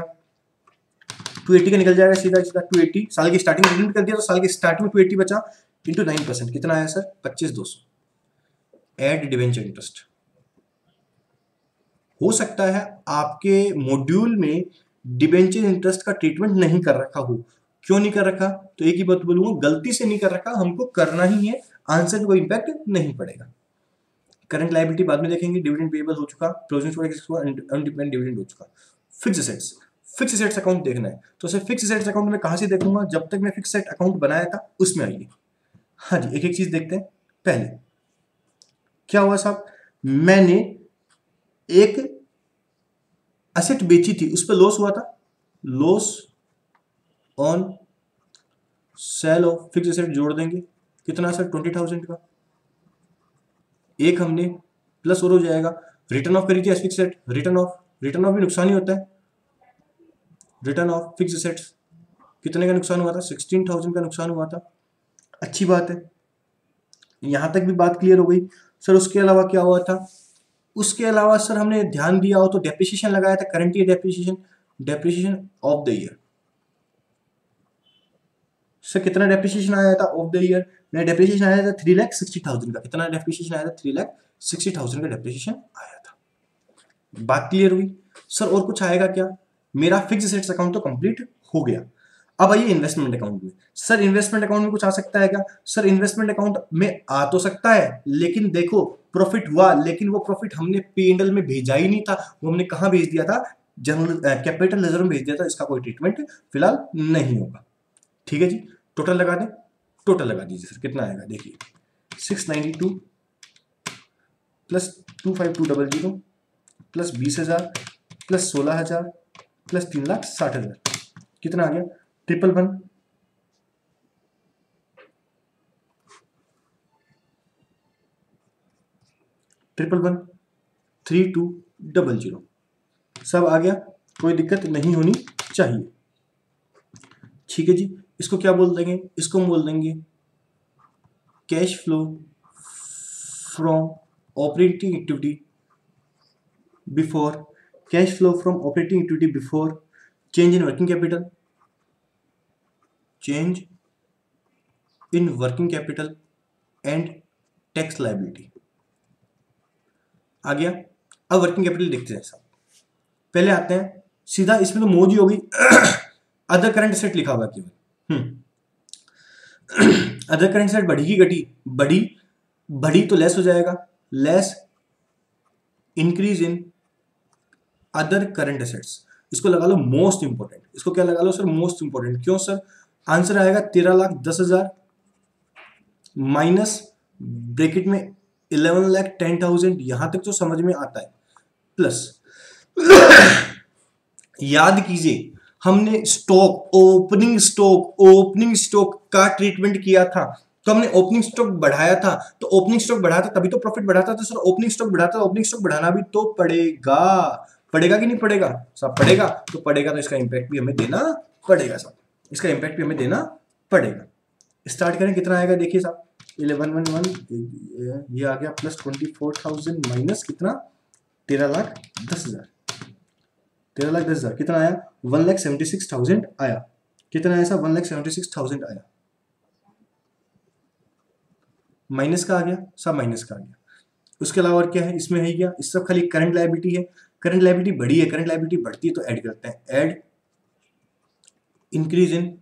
280 का निकल जाएगा सीधा सीधा। 280 साल की स्टार्टिंग में कर दिया तो साल की स्टार्टिंग में 280 बचा इंटू 9%, कितना आया सर 25,200। Add debenture interest. हो सकता है आपके मॉड्यूल में डिबेंचर इंटरेस्ट का ट्रीटमेंट नहीं कर रखा हो। क्यों नहीं कर रखा? तो एक ही बात बोलूंगा, गलती से नहीं कर रखा, हमको करना ही है, आंसर पे कोई इंपैक्ट नहीं पड़ेगा। करंट लायबिलिटी बाद में देखेंगे, डिविडेंड पेएबल हो चुका, क्लोजिंग स्टॉक अनडिपेंडेंट डिविडेंड हो चुका। Fix assets, fix assets account देखना है तो सर फिक्स एसेट्स अकाउंट में कहां से देखूंगा? जब तक मैं फिक्स एसेट अकाउंट बनाया था उसमें आइए। हाँ जी, एक एक चीज देखते हैं। पहले क्या हुआ साहब, मैंने एक एसेट बेची थी, उस पर लॉस हुआ था, loss on sale of fix asset जोड़ देंगे, कितना सर 20,000 का। एक हमने प्लस और हो जाएगा, रिटर्न ऑफ करी थी S fix asset, return of भी नुकसान ही होता है। रिटर्न ऑफ फिक्स एसेट्स कितने का नुकसान हुआ था? 16,000 का नुकसान हुआ था। अच्छी बात है, यहां तक भी बात क्लियर हो गई। सर उसके अलावा क्या हुआ था? उसके अलावा सर हमने ध्यान दिया हो तो डेप्रिसिएशन लगाया था, current year depreciation of the year. Sir कितना डेप्रिसिएशन आया था ऑफ द ईयर? मेरा डेप्रिसिएशन आया था 3,60,000 का। कितना डेप्रिसिएशन आया था? 3,60,000 का डेप्रिसिएशन आया था। बात क्लियर हुई? सर और कुछ आएगा क्या? मेरा फिक्स एसेट्स अकाउंट तो कंप्लीट हो गया। अब आइए इन्वेस्टमेंट अकाउंट में। सर इन्वेस्टमेंट अकाउंट में कुछ आ सकता है क्या? सर इन्वेस्टमेंट अकाउंट में आ तो सकता है, लेकिन देखो प्रॉफिट हुआ, लेकिन वो प्रॉफिट हमने P&L में भेजा ही नहीं था, वो हमने कहां भेज दिया था? जनरल कैपिटल रिजर्व में भेज दिया था। इसका कोई ट्रीटमेंट फिलहाल नहीं होगा। ठीक है जी, टोटल लगा दें, टोटल लगा दीजिए सर, कितना आएगा देखिए, 692 प्लस 25200 प्लस 20,000 प्लस 16,000 प्लस 3,60,000, कितना आ गया? 111 3200 सब आ गया, कोई दिक्कत नहीं होनी चाहिए। ठीक है जी, इसको क्या बोल देंगे? इसको हम बोल देंगे cash flow from operating activity before, cash flow from operating activity before change in working capital, change in working capital and tax liability. आ गया। अब वर्किंग कैपिटल देखते हैं साहब। पहले आते हैं सीधा, इसमें तो मौज ही होगी अदर करंट एसेट लिखा हुआ केवल। अदर करंट एसेट बढ़ी की घटी? बढ़ी तो लेस हो जाएगा, less increase in other current assets. इसको लगा लो मोस्ट इंपोर्टेंट। इसको क्या लगा लो सर? Most important. क्यों सर? आंसर आएगा 13,10,000 माइनस ब्रैकेट में 11,10,000। यहां तक तो समझ में आता है, प्लस याद कीजिए हमने ओपनिंग स्टॉक का ट्रीटमेंट किया था, तो हमने ओपनिंग स्टॉक बढ़ाया था, तो ओपनिंग स्टॉक बढ़ाया था तभी तो प्रॉफिट बढ़ाता था। सर ओपनिंग स्टॉक बढ़ाता, ओपनिंग स्टॉक बढ़ाना भी तो पड़ेगा कि नहीं पड़ेगा? सब पड़ेगा, तो इसका इंपैक्ट भी हमें देना पड़ेगा साहब, इसका इंपैक्ट भी हमें देना पड़ेगा। स्टार्ट करें, कितना आएगा देखिए साहब, 1111 ये आ गया, प्लस 24,000 माइनस कितना? 13,10,000। 13,10,000 कितना आया? 1,76,000 आया। कितना आया साहब? 1,76,000 आया। माइनस का आ गया सब, माइनस का आ गया। उसके अलावा और क्या है इसमें? है क्या? इस सब खाली करंट लायबिलिटी है। करंट लायबिलिटी बढ़ी है, करंट लायबिलिटी बढ़ती है तो ऐड करते हैं, add increase in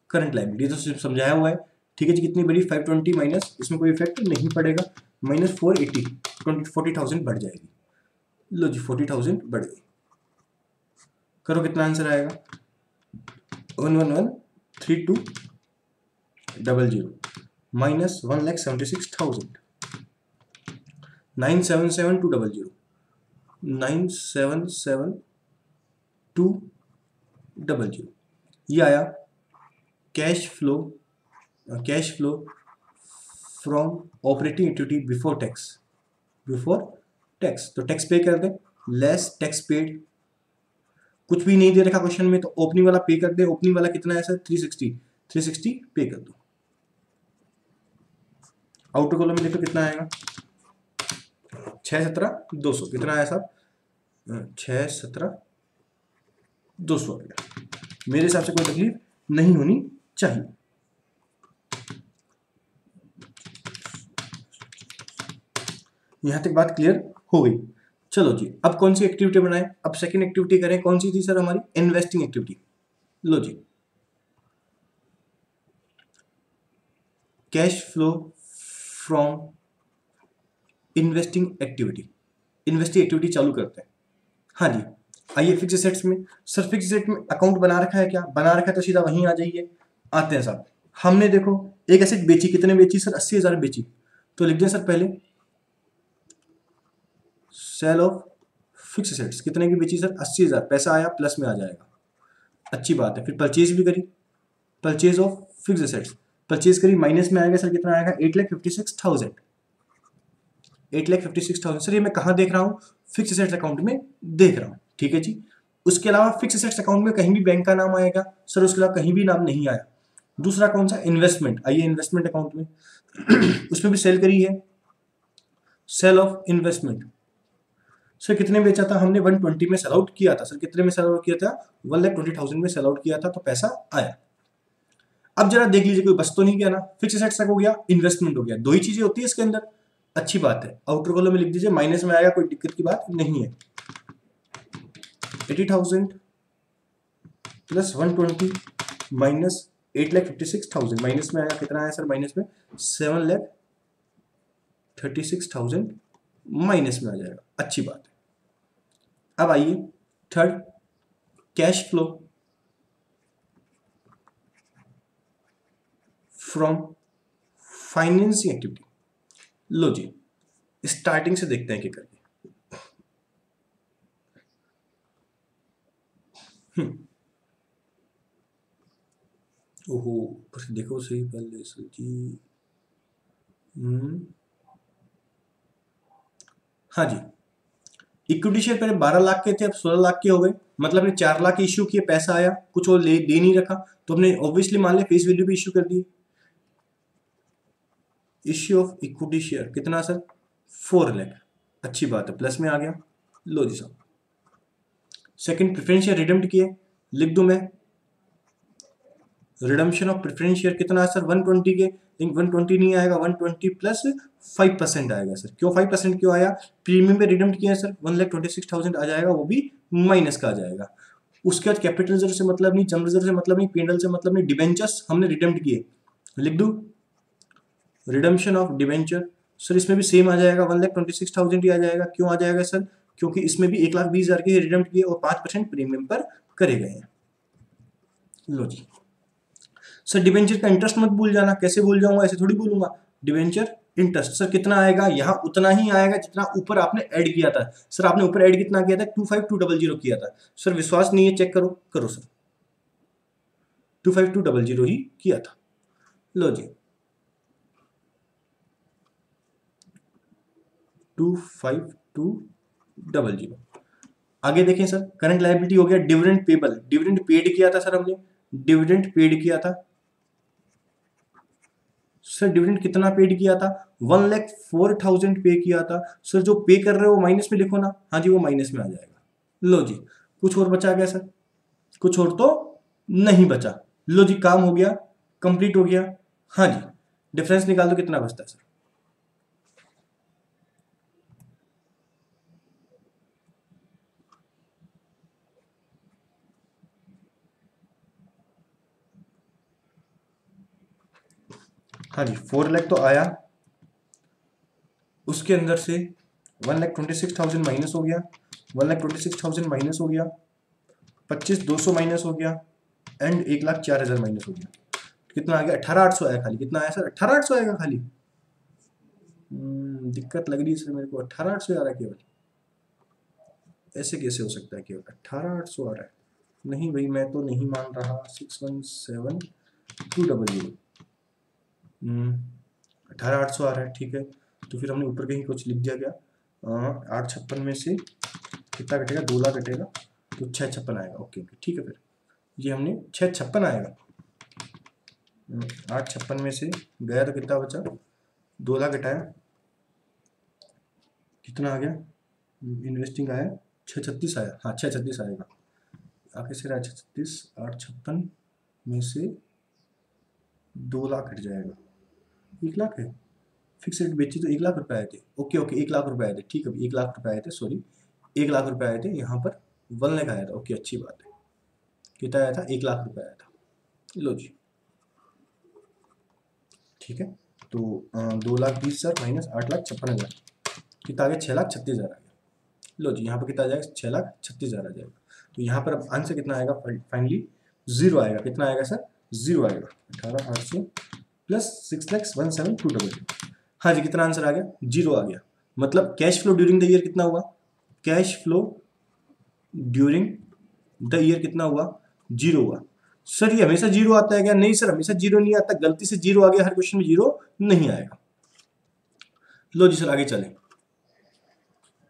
current liability, तो सिर्फ समझाया हुआ है। ठीक है जी, कितनी बड़ी? 520 माइनस, इसमें कोई इफेक्ट नहीं पड़ेगा, माइनस 480, 40,000 बढ़ जाएगी। लो जी 40,000 बढ़ गई। करो कितना आंसर आएगा? 111,3200 माइनस 1,76,000, 977,200, 977,200 ये आया cash flow from operating activity before tax. तो टैक्स पे कर दे, लेस टैक्स पेड। कुछ भी नहीं दे रखा क्वेश्चन में, तो ओपनिंग वाला पे कर दे। ओपनिंग वाला कितना है सर? 360 पे कर दो। आउटर कॉलम में देखो कितना आएगा, 617,200। कितना आया साहब? 617,200 आ गया। मेरे हिसाब से कोई तकलीफ नहीं होनी चाहिए। यहां तक बात क्लियर हो गई। चलो जी, अब कौन सी एक्टिविटी बनाए, अब सेकंड एक्टिविटी करें, कौन सी थी सर हमारी, इन्वेस्टिंग एक्टिविटी। लो जी, cash flow from investing activity, investing activity चालू करते हैं। हाँ जी, आइए फिक्स एसेट्स में। सर फिक्स एसेट में अकाउंट बना रखा है क्या, बना रखा है तो सीधा वहीं आ जाइए। आते हैं साहब, हमने देखो एक एसेट बेची, कितने बेची सर, 80,000 बेची, तो लिख दें सर पहले सेल ऑफ फिक्स एसेट्स, कितने की बेची सर, 80,000, पैसा आया प्लस में आ जाएगा, अच्छी बात है। फिर परचेज भी करी, purchase of fix assets, purchase करी, माइनस में आएगा सर, कितना आएगा, 8,56,000, 8,56,000। सर ये मैं कहाँ देख रहा हूँ, फिक्स एसेट्स अकाउंट में देख रहा हूँ, ठीक है जी। उसके अलावा फिक्स एसेट्स अकाउंट में कहीं भी बैंक का नाम आएगा सर, उसके अलावा कहीं भी नाम नहीं आया। दूसरा कौन सा, इन्वेस्टमेंट, आइए इन्वेस्टमेंट अकाउंट में उसमें भी सेल करी है, सेल ऑफ इन्वेस्टमेंट। सर कितने बेचा था हमने, 120 में सेल आउट किया था सर, कितने में सेल आउट किया था, 1,20,000 में सेल आउट किया था, तो पैसा आया। अब जरा देख लीजिए कोई बस तो नहीं गया ना, फिक्स एसेट्स तक हो गया, इन्वेस्टमेंट हो गया, दो ही चीजें होती है इसके अंदर, अच्छी बात है। आउटर कॉलम में लिख दीजिए, माइनस में आएगा, कोई दिक्कत की बात नहीं है। 80,000 प्लस 120 माइनस 8,56,000, माइनस में आया, कितना आया सर, माइनस में 7,36,000 माइनस में आ जाएगा, अच्छी बात है। अब आइए third, cash flow from financing activity. लो जी, स्टार्टिंग से देखते हैं क्या करके। ओहो, बस देखो सही पहले सर जी। हाँ जी, इक्विटी शेयर पहले 12 लाख के थे, अब 16 लाख के हो गए, मतलब ने 4 लाख इश्यू किए, पैसा आया, कुछ और ले दे नहीं रखा, तो हमने ऑब्वियसली मान लिया फेस वैल्यू भी इश्यू कर दी। इश्यू ऑफ इक्विटी शेयर कितना सर, 4 लाख, अच्छी बात है, प्लस में आ गया। लो जी साहब, सेकंड प्रेफरेंस शेयर रिडीम्ड किए, लिख दूं मैं, रिडम्पशन ऑफ प्रेफरेंस शेयर कितना है सर, 120 के, लेकिन 120 नहीं आएगा, 120 प्लस 5% आएगा सर। क्यों 5% क्यों आया, प्रीमियम पे रिडम्ड किया है सर, 1,26,000 आ जाएगा, वो भी माइनस का आ जाएगा। उसके बाद कैपिटल रिजर्व से मतलब नहीं, जम रिजर्व से मतलब नहीं, पेंडल से मतलब नहीं, डिबेंचर्स हमने रिडम्ड किए, लिख दूं रिडम्पशन ऑफ डिबेंचर। सर इसमें भी सेम आ जाएगा, 1,26,000 ही आ जाएगा। क्यों आ जाएगा सर, क्योंकि इसमें भी 1,20,000 के रिडम्ड किए और 5% प्रीमियम पर करे गए हैं। लो जी सर, डिबेंचर का इंटरेस्ट मत भूल जाना, कैसे भूल जाऊंगा, ऐसे थोड़ी भूलूंगा, डिबेंचर इंटरेस्ट सर कितना आएगा, यहाँ उतना ही आएगा जितना ऊपर आपने ऐड किया था। सर आपने ऊपर ऐड कितना किया था, 25,200 किया था सर, विश्वास नहीं है चेक करो, करो सर, 25,200 ही किया था। लो जी 25,200। आगे देखें सर, करंट लायबिलिटी हो गया, डिविडेंड पेबल, डिविडेंड पेड किया था सर हमने, डिविडेंड पेड किया था सर, डिविडेंड कितना पेड किया था, 1,04,000 पे किया था सर। जो पे कर रहे हो माइनस में लिखो ना, हाँ जी वो माइनस में आ जाएगा। लो जी, कुछ और बचा क्या सर, कुछ और तो नहीं बचा। लो जी काम हो गया, कंप्लीट हो गया। हाँ जी, डिफरेंस निकाल दो, कितना बचता है सर, हाँ जी 4 लाख तो आया, उसके अंदर से 1,26,000 माइनस हो गया, 1,26,000 माइनस हो गया, 25,200 माइनस हो गया, एंड 1,04,000 माइनस हो गया, कितना आ गया, 18,800 आया खाली। कितना आया सर, 18,800 आएगा खाली। दिक्कत लग रही है सर मेरे को, 18,800 आ रहा है केवल, ऐसे कैसे हो सकता है, केवल 18,800 आ रहा है, नहीं भाई मैं तो नहीं मान रहा। 617,200, 18,800 आ रहा है, ठीक है। तो फिर हमने ऊपर कहीं कुछ लिख दिया गया, 856 में से कितना कटेगा, 2 लाख कटेगा, तो 656 आएगा, ओके ओके ठीक है। फिर ये हमने 656 आएगा, 856 में से गया तो कितना बचा, 2 लाख घटाया, कितना आ गया, इन्वेस्टिंग आया 636 आया, हाँ 636 आएगा, आगे से रहा 636, 856 में से 2 लाख कट जाएगा, 1 लाख है, फिक्स रेट बेची तो 1 लाख रुपए आए थे, ओके ओके 1 लाख रुपए आए थे, ठीक है 1 लाख रुपए आए थे, सॉरी 1 लाख रुपए आए थे, यहाँ पर 1 लाख आया था। ओके, अच्छी बात है। कितना आया था? 1 लाख रुपए आया था। लो जी, ठीक है। तो 2,20,000 माइनस 8,56,000 कितना आ गया? 6,36,000 आ गया। लो जी, यहाँ पर कितना आ जाएगा? 6,36,000 आ जाएगा। तो यहाँ पर अब आंसर कितना आएगा? फाइनली 0 आएगा। कितना आएगा सर? 0 आएगा। 18,800 प्लस 6,17,222। हाँ जी, कितना आंसर आ गया? 0 आ गया। मतलब cash flow during the year कितना हुआ? Cash flow during the year कितना हुआ? 0 हुआ। सर ये हमेशा 0 आता है क्या? नहीं सर, हमेशा 0 नहीं आता। गलती से 0 आ गया, हर क्वेश्चन में 0 नहीं आएगा। लो जी सर, आगे चलें,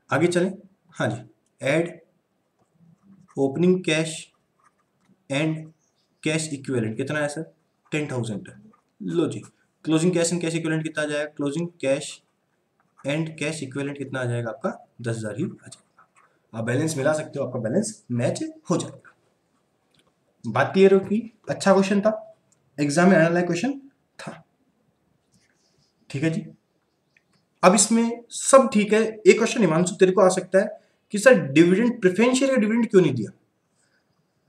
आगे चलें। हाँ जी, add opening cash and cash equivalent कितना है सर? 10,000 है। लो जी, closing cash and cash equivalent कितना आ जाएगा? Closing cash and cash equivalent कितना आ जाएगा आपका? 10,000 ही आ जाएगा। आप बैलेंस मिला सकते हो, आपका बैलेंस मैच हो जाएगा। बात क्लियर होगी? अच्छा क्वेश्चन था, एग्जाम में आने वाला क्वेश्चन था। ठीक है जी। अब इसमें सब ठीक है। एक क्वेश्चन हिमांशु तेरे को आ सकता है कि सर डिविडेंड, प्रेफरेंस शेयर का डिविडेंड क्यों नहीं दिया?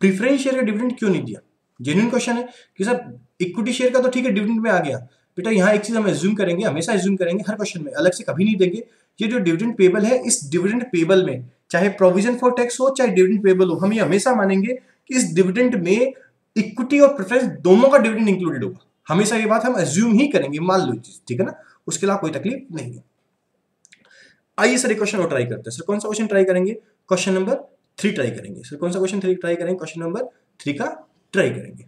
प्रेफरेंस शेयर का डिविडेंड क्यों नहीं दिया? जेन्युइन क्वेश्चन है कि सर इक्विटी शेयर का तो ठीक है, डिविडेंड में आ गया। बेटा यहाँ एक चीज हम एज्यूम करेंगे, हमेशा एज्यूम करेंगे, हर क्वेश्चन में अलग से कभी नहीं देंगे। ये जो डिविडेंड पेबल है, इस डिविडेंड पेबल में चाहे प्रोविजन फॉर टैक्स हो चाहे डिविडेंड पेबल हो, हम ये हमेशा मानेंगे कि इस डिविडेंड में इक्विटी और प्रेफरेंस दोनों का डिविडेंड इंक्लूडेड होगा। हमेशा ये बात हम एज्यूम ही करेंगे, मान लो चीज, ठीक है ना। उसके अलावा कोई तकलीफ नहीं है। आइए सर एक क्वेश्चन और ट्राई करते हैं। सर कौन सा क्वेश्चन ट्राई करेंगे? क्वेश्चन नंबर 3 ट्राई करेंगे। सर कौन सा क्वेश्चन 3 ट्राई करेंगे? क्वेश्चन नंबर 3 का ट्राई करेंगे।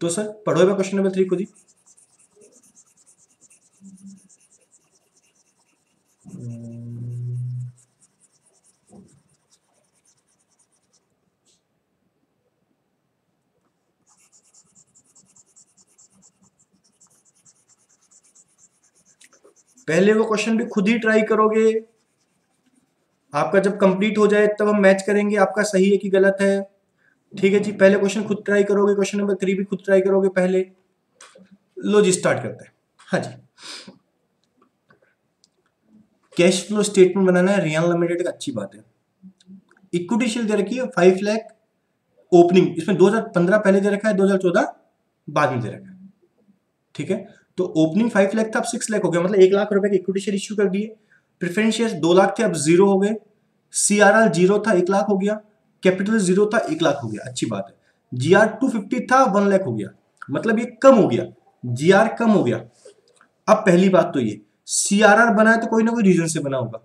तो सर पढ़ो क्वेश्चन नंबर 3 को जी। पहले वो क्वेश्चन भी खुद ही ट्राई करोगे, आपका जब कंप्लीट हो जाए तब हम मैच करेंगे आपका सही है कि गलत है। ठीक है जी, पहले क्वेश्चन खुद ट्राई करोगे, क्वेश्चन नंबर 3 भी खुद ट्राई करोगे पहले। लो जी स्टार्ट करते हैं। हाँ जी, कैश फ्लो स्टेटमेंट बनाना है रियान लिमिटेड का, अच्छी बात है। इक्विटी शेयर दे रखी है 5 लाख ओपनिंग, इसमें 2015 पहले दे रखा है, 2014 बाद में दे रखा है। ठीक है, तो ओपनिंग 5 लाख था, अब 6 लाख हो गया, मतलब 1 लाख रुपए के इक्विटी शेयर इश्यू कर दिए। प्रेफरेंस शेयर 2 लाख थे, अब 0 हो गए। सीआरआर 0 था, 1 लाख हो गया। कैपिटल 0 था, 1 लाख हो गया, अच्छी बात है। जीआर 250 था, 1 लाख हो गया, मतलब ये कम हो गया, जीआर कम हो गया। अब पहली बात तो ये, सीआरआर बनाया तो कोई ना कोई रीजन से बना होगा,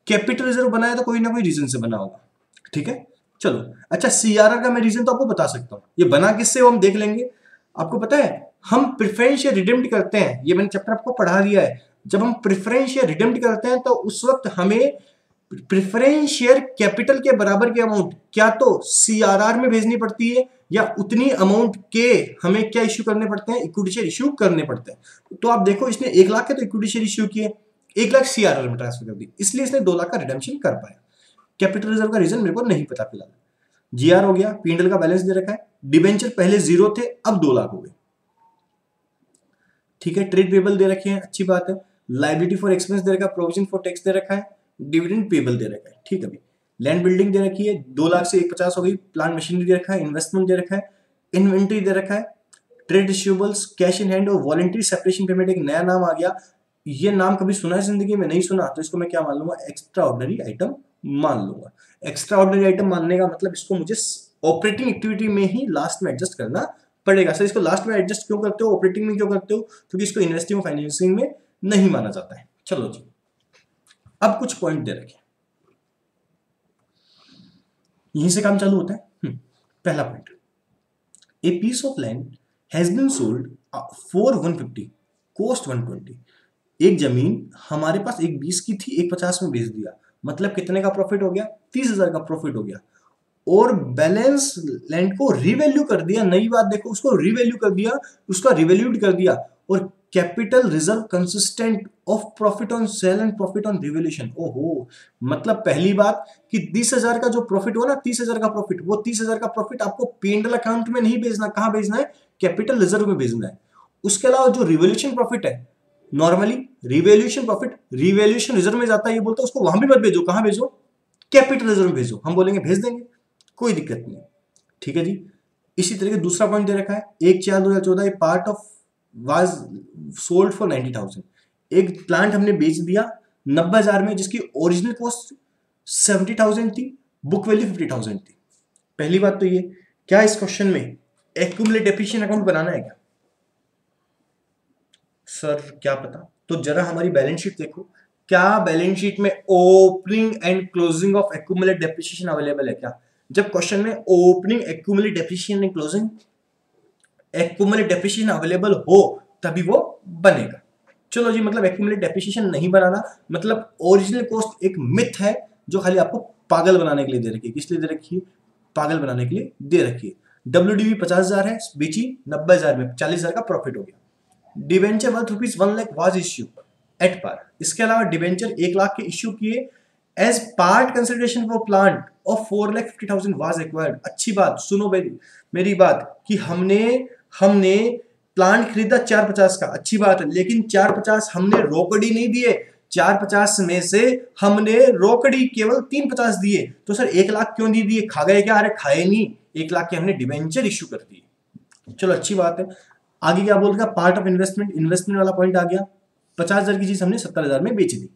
कैपिटल रिजर्व बनाया तो कोई ना कोई रीजन से बना होगा। ठीक है, चलो अच्छा, सीआरआर का मैं रीजन तो आपको बता सकता हूं, ये बना किससे वो हम देख लेंगे। आपको पता है हम प्रेफरेंस शेयर रिडीम्ड करते हैं, ये मैंने चैप्टर आपको पढ़ा दिया है। जब हम प्रेफरेंस शेयर रिडीम्ड करते हैं तो उस वक्त हमें प्रेफरेंस शेयर कैपिटल के बराबर की अमाउंट क्या तो सीआरआर में भेजनी पड़ती है, या उतनी अमाउंट के हमें क्या इश्यू करने पड़ते हैं? इक्विटी शेयर इश्यू करने पड़ते हैं। तो आप देखो इसने 1 लाख के तो इक्विटी शेयर इश्यू किए, 1 लाख सीआरआर में ट्रांसफर कर दी, इसलिए इसने 2 लाख का रिडेम्पशन कर पाया। कैपिटल रिजर्व का रीजन मेरे को नहीं पता फिलहाल। जीआर हो गया, पीएनएल का बैलेंस दे रखा है, डिबेंचर पहले 0 थे अब 2 लाख हो गए। ठीक है, ट्रेड पेबल दे रखे हैं, अच्छी बात है। लाइबिलिटी फॉर एक्सपेंस दे रखा है, प्रोविजन फॉर टैक्स दे रखा है, डिविडेंड पेबल दे रखा है। ठीक है, अभी लैंड बिल्डिंग दे रखी है, 2 लाख से 150 हो गई। प्लांट मशीनरी दे रखा है, इन्वेस्टमेंट दे रखा है, इन्वेंट्री दे रखा है, trade receivables, cash in hand और वॉलंटरी सेपरेशन पेमेंट, एक नया नाम आ गया। ये नाम कभी सुना है जिंदगी में? नहीं सुना, तो इसको मैं क्या मान लूंगा? एक्स्ट्रा ऑर्डिनरी आइटम मान लूंगा। एक्स्ट्रा ऑर्डिनरी आइटम मानने का मतलब इसको मुझे ऑपरेटिंग एक्टिविटी में ही लास्ट में एडजस्ट करना पड़ेगा। सर इसको लास्ट में एडजस्ट क्यों करते हो, ऑपरेटिंग में क्यों करते हो? क्योंकि इसको इन्वेस्टिंग और फाइनेंसिंग में नहीं माना जाता है। चलो जी, अब कुछ पॉइंट दे रखे, यहीं से काम चालू होता है। पहला point, a piece of land has been sold for 150 cost 120। एक जमीन हमारे पास एक 20 की थी, एक 50 में बेच दिया, मतलब कितने का प्रॉफिट हो गया? 30,000 का प्रॉफिट हो गया। और बैलेंस लैंड को रिवैल्यू कर दिया, नई बात देखो, उसको रिवैल्यू कर दिया, उसका रिवैल्यूड कर दिया। और capital reserve consistent of profit on sale and profit on revaluation. ओहो, मतलब पहली बात कि 30,000 का जो प्रॉफिट हुआ ना, 30,000 का प्रॉफिट, वो 30,000 का प्रॉफिट आपको पीएनएल अकाउंट में नहीं भेजना, कहां भेजना है? कैपिटल रिजर्व में भेजना है। उसके अलावा जो रिवैल्यूएशन प्रॉफिट है, normally revaluation profit revaluation reserve में जाता है, ये बोलता है उसको वहां भी मत भेजो, कहां भेजो? कैपिटल रिजर्व भेजो, हम बोलेंगे भेज देंगे, कोई दिक्कत नहीं। ठीक है जी। इसी तरह दूसरा पॉइंट दे रखा है 1/4/2014 a part of was sold for 90,000। एक प्लांट हमने बेच दिया 90,000 में, जिसकी ओरिजिनल कॉस्ट 70,000 थी, बुक वैल्यू 50,000 थी। पहली बात तो ये, क्या इस क्वेश्चन में एक्यूमुलेट डेप्रिसिएशन अकाउंट बनाना है क्या? सर क्या पता। तो जरा हमारी बैलेंस शीट देखो, क्या बैलेंस शीट में opening and closing of accumulate depreciation available है क्या? जब क्वेश्चन में opening accumulate depreciation and closing accumulate depreciation available हो तभी वो बनेगा। चलो जी, मतलब एक्यूमुलेट डेप्रिसिएशन नहीं बनाना, मतलब ओरिजिनल कॉस्ट एक मिथ है जो खाली आपको पागल बनाने के लिए दे रखी है। किस लिए दे रखी है? पागल बनाने के लिए दे रखी है। WDV 50,000 है, बेची 90,000 में, 40,000 का प्रॉफिट हो गया। Debenture worth ₹1 lakh was issue at par. इसके अलावा डिवेंचर 1 लाख के इश्यू किए as part consideration for plant of 4,50,000 was acquired. अच्छी बात सुनो मेरी बात कि हमने प्लांट खरीदा 450 का, अच्छी बात है, लेकिन 450 हमने रोकड़ी नहीं दिए, 450 में से हमने रोकड़ी केवल 350 दिए। तो सर 1 लाख क्यों नहीं दिए? खा गए क्या? अरे खाए नहीं, 1 लाख के हमने डिवेंचर इश्यू कर दिए। चलो अच्छी बात है। आगे क्या बोल रहा? पार्ट ऑफ इन्वेस्टमेंट वाला पॉइंट आ गया। 50,000 की चीज हमने 70,000 में बेच दी।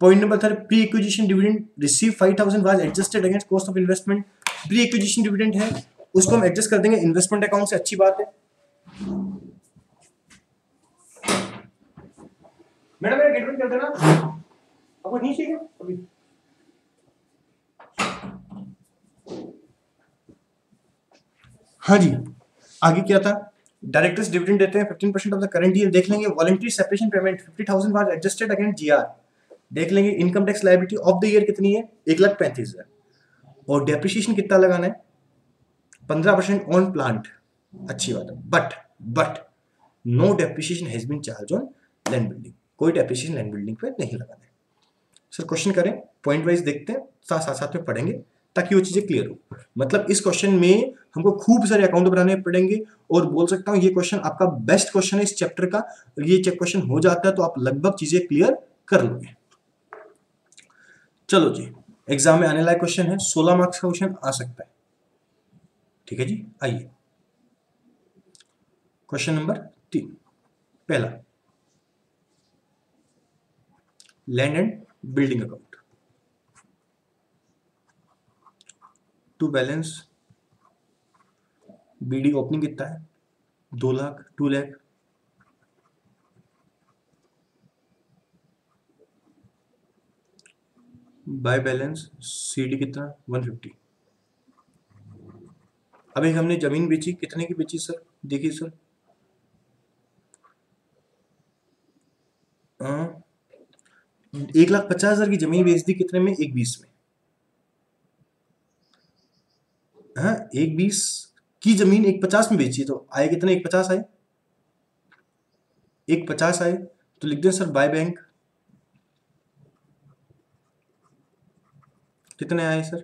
Point number 3, pre acquisition dividend receive 5,000 was adjusted against cost of investment. Pre acquisition dividend है, उसको हम एडजस्ट कर देंगे इन्वेस्टमेंट अकाउंट से, अच्छी बात है। मैडम मेरा गेट बंद कर देना, आपको नहीं चाहिए अभी। हाँ जी, आगे क्या था? डायरेक्टर्स डिविडेंड देते हैं 15% ऑफ द करंट ईयर, देख लेंगे। Voluntary separation payment 50,000 was adjusted against GR, देख लेंगे। Income tax liability of the year कितनी है? 1,35,000। और डेप्रिसिएशन कितना लगाना है? 15% ऑन प्लांट, अच्छी बात है। But no depreciation has been charge on land building, कोई डेप्रिसिएशन लैंड बिल्डिंग पे नहीं लगाना है। सर क्वेश्चन करें, पॉइंट वाइज देखते हैं, साथ में पढ़ेंगे ताकि वो चीजें क्लियर हो। मतलब इस क्वेश्चन में हमको खूब सारे अकाउंट बनाने पड़ेंगे, और बोल सकता हूं ये क्वेश्चन आपका बेस्ट क्वेश्चन है इस चैप्टर का। ये क्वेश्चन हो जाता है तो आप लगभग चीजें क्लियर कर लोगे। चलो जी, एग्जाम में आने लायक क्वेश्चन है, 16 मार्क्स का क्वेश्चन आ सकता है। ठीक है जी, आइए क्वेश्चन नंबर 3। पहला, land and building account to balance. BD opening कितना है? 2 lakh, 2 lakh. By balance CD कितना? 150। अब एक हमने जमीन बेची, कितने की बेची सर? देखिए सर, 1,50,000 की जमीन बेच दी, कितने में? 1,20 में। हाँ, 1,20 की जमीन 1,50 में बेची, तो आए कितने? 1,50 आए, 1,50 आए। तो लिख दें सर बाय बैंक कितने आए सर?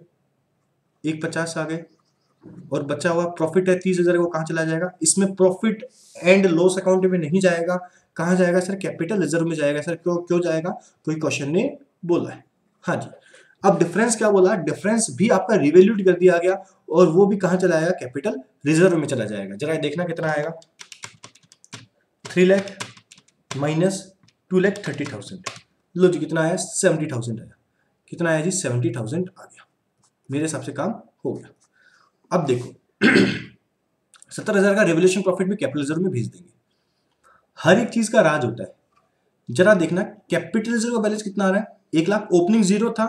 1,50 आ गए, और बचा हुआ प्रॉफिट है 30,000, वो कहाँ चला जाएगा? इसमें प्रॉफिट एंड लॉस अकाउंट में नहीं जाएगा, कहाँ जाएगा सर? कैपिटल रिजर्व में जाएगा। सर क्यों जाएगा? कोई क्वेश्चन ने बोला है। हाँ जी। अब डिफरेंस क्या बोला? डिफरेंस भी आपका रिवैल्यूड कर दिया गया, और वो भी कहाँ चला जाएगा? कैपिटल रिजर्व में चला जाएगा। जरा देखना कितना आएगा। 3 लाख माइनस 2,30,000। लो जी, कितना आया? 70,000 आया। कितना आया जी? 70,000 आ गया। मेरे हिसाब से काम हो गया। अब देखो 70,000 का रेवोल्यूशन प्रॉफिट भी कैपिटल रिजर्व में भेज देंगे। हर एक चीज का राज होता है। जरा देखना कैपिटल रिजर्व का बैलेंस कितना आ रहा है? 1 लाख, ओपनिंग 0 था,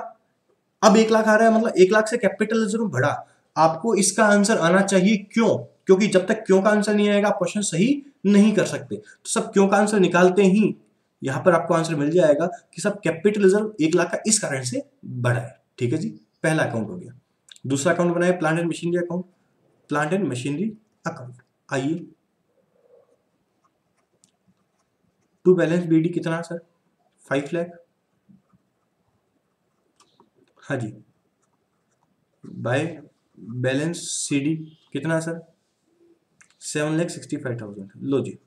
अब 1 लाख आ रहा है, मतलब 1 लाख से कैपिटल रिजर्व बढ़ा। आपको इसका आंसर आना चाहिए क्यों, क्योंकि जब तक क्यों का आंसर नहीं आएगा आप क्वेश्चन सही नहीं कर सकते। तो सब क्यों का आंसर निकालते ही यहां पर आपको आंसर मिल जाएगा कि सब कैपिटल रिजर्व 1 लाख का इस कारण से बढ़ा है। ठीक है जी, पहला अकाउंट हो गया। दूसरा अकाउंट बनाए, plant and machinery account. Plant and machinery account, आइए टू बैलेंस BD कितना सर? 5 लाख। हाँ जी। बाय बैलेंस CD कितना सर? 7,65,000। लो जी,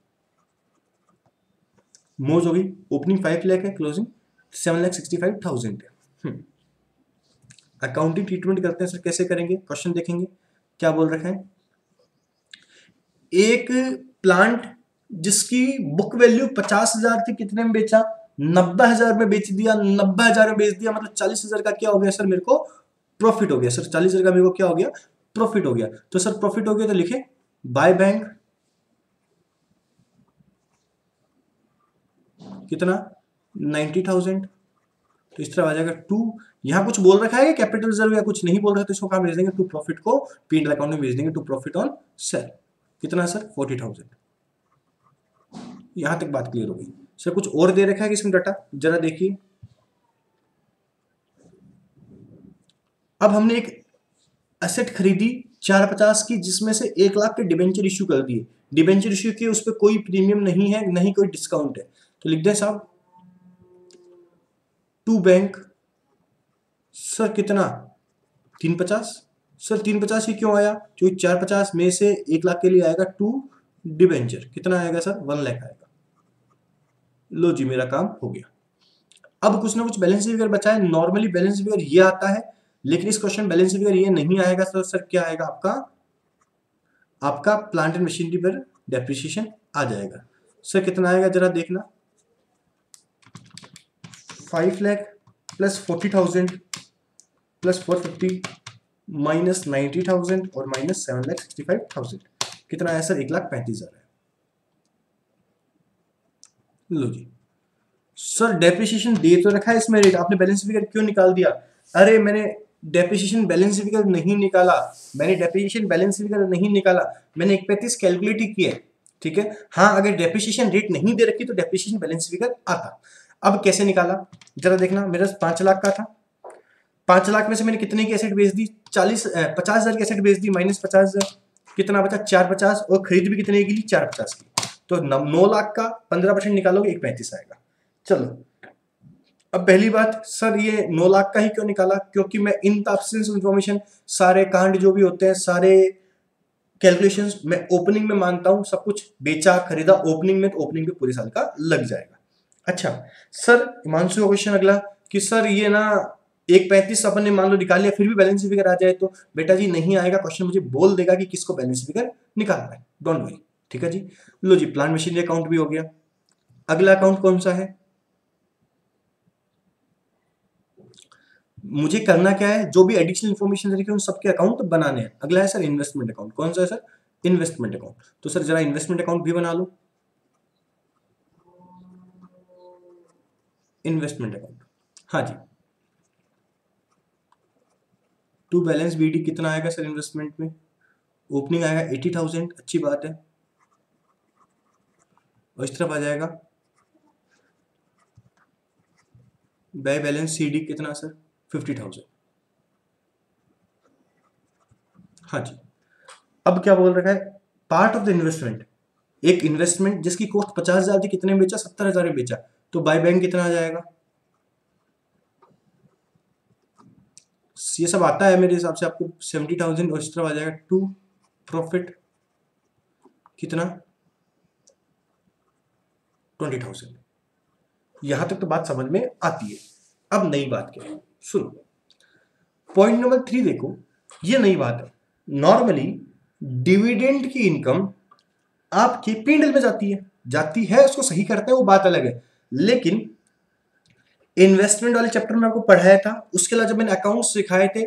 मोज हो गई। ओपनिंग 5 लाख है, क्लोजिंग 7,65,000 है। अकाउंटिंग ट्रीटमेंट करते हैं सर, कैसे करेंगे, क्वेश्चन देखेंगे क्या बोल रखा है। एक प्लांट जिसकी बुक वैल्यू 50,000 थी, कितने में बेचा, 90,000 में बेच दिया, 90,000 में बेच दिया, मतलब 40,000 का क्या हो गया सर, मेरे को प्रॉफिट हो गया सर, 40,000 का मेरे को क्या हो गया, प्रॉफिट हो गया। तो सर प्रॉफिट हो गया तो लिखे बाय बैंक कितना 90,000, तो इस तरह आ जाएगा टू, यहां कुछ बोल रखा है कैपिटल रिजर्व या कुछ नहीं बोल रहा है, तो इसको कहां भेज देंगे, टू प्रॉफिट को पी&एल अकाउंट में भेज देंगे, टू प्रॉफिट ऑन सेल, कितना सर 40,000। यहां तक बात क्लियर हो गई सर। कुछ और दे रखा है इसमें डाटा, जरा देखिए। अब हमने एक एसेट खरीदी 450 की, जिसमें से 1 लाख के डिबेंचर इश्यू कर दिए, डिबेंचर इश्यू किए, उस पर कोई प्रीमियम नहीं है, नहीं कोई डिस्काउंट है, तो लिख दें साहब टू बैंक सर कितना 350, सर 350 ही क्यों आया, क्योंकि 450 में से 1 लाख के लिए आएगा टू डिबेंचर, कितना आएगा सर 1 लाख आएगा। लो जी मेरा काम हो गया। अब कुछ ना कुछ बैलेंस फिगर बचा है, नॉर्मली बैलेंस फिगर ये आता है, लेकिन इस क्वेश्चन बैलेंस फिगर ये नहीं आएगा सर क्या आएगा आपका, आपका प्लांट एंड मशीनरी पर डेप्रिसिएशन आ जाएगा। सर कितना आएगा जरा देखना, 5 लाख प्लस 40,000 प्लस 450 माइनस 90,000 और माइनस 7,65,000, कितना आया सर 1,35,000 है। लो जी सर डेप्रिसिएशन दे तो रखा है इसमें रेट, आपने बैलेंस फिगर क्यों निकाल दिया, अरे मैंने डेप्रिसिएशन बैलेंस फिगर नहीं निकाला, मैंने डेप्रिसिएशन बैलेंस फिगर नहीं निकाला, मैंने 135 कैलकुलेट ही किया है, ठीक है। हाँ अगर डेप्रिसिएशन रेट नहीं दे रखी तो डेप्रिसिएशन बैलेंस फिगर आता। अब कैसे निकाला जरा देखना, मेरा 5 लाख का था, 5 लाख में से मैंने कितने की एसेट बेच दी, 50,000 की एसेट बेच दी, माइनस 50,000, कितना बचा 450, और खरीद भी कितने की ली 450 की, तो 9 लाख का 15% निकालोगे 135 आएगा। चलो अब पहली बात सर ये 9 लाख का ही क्यों निकाला, क्योंकि मैं इन एब्सेंस इंफॉर्मेशन सारे कांड जो भी होते हैं, सारे कैलकुलेशंस मैं ओपनिंग में मानता हूं, सब कुछ बेचा खरीदा ओपनिंग में, तो ओपनिंग पे पूरे साल का लग जाएगा। अच्छा सर हिमांशु का क्वेश्चन अगला कि सर ये ना 135 अपन ने मान लो निकाल लिया, फिर भी बैलेंस फिगर आ जाए तो बेटा जी नहीं आएगा, क्वेश्चन मुझे बोल देगा कि किसको बैलेंस फिगर निकालना है, डोंट वरी, ठीक है जी। लो जी प्लांट मशीनरी अकाउंट भी हो गया। अगला अकाउंट कौन सा है, मुझे करना क्या है, जो भी एडिशनल इन्फॉर्मेशन रखी है उन सबके अकाउंट बनाने हैं। अगला है सर इन्वेस्टमेंट अकाउंट, कौन सा है सर इन्वेस्टमेंट अकाउंट, तो सर जरा इन्वेस्टमेंट अकाउंट भी बना लो, इन्वेस्टमेंट अकाउंट, हाँ जी। टू बैलेंस बीडी कितना आएगा सर इन्वेस्टमेंट में, ओपनिंग आएगा 80,000, अच्छी बात है, और इस तरफ आ जाएगा बाय बैलेंस सीडी कितना सर 50,000, हाँ जी। अब क्या बोल रखा है, पार्ट ऑफ द इन्वेस्टमेंट, एक इन्वेस्टमेंट जिसकी कॉस्ट 50,000 थी, कितने में बेचा 70,000 में बेचा, तो बाय बैंक कितना आ जाएगा, ये सब आता है मेरे हिसाब से आपको 70,000, और इस तरफ आ जाएगा टू प्रॉफिट कितना 20,000। यहां तक तो बात समझ में आती है। अब नई बात क्या है सुनो, पॉइंट नंबर 3 देखो, ये नई बात है। नॉर्मली डिविडेंड की इनकम आपके पी&एल में जाती है, उसको सही करते हैं वो बात अलग है, लेकिन इन्वेस्टमेंट वाले चैप्टर में आपको पढ़ाया था, उसके अलावा जब मैंने अकाउंट्स सिखाए थे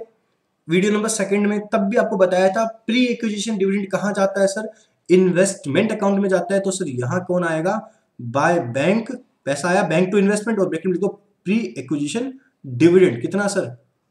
वीडियो नंबर 2 में, तब भी आपको बताया था प्री एक्विजिशन डिविडेंड कहां जाता है सर, इन्वेस्टमेंट अकाउंट में जाता है। तो सर यहां कौन आएगा, बाय बैंक, पैसा आया बैंक टू इन्वेस्टमेंट, और ब्रैकेट में लिखो प्री एक्विजिशन डिविडेंड कितना सर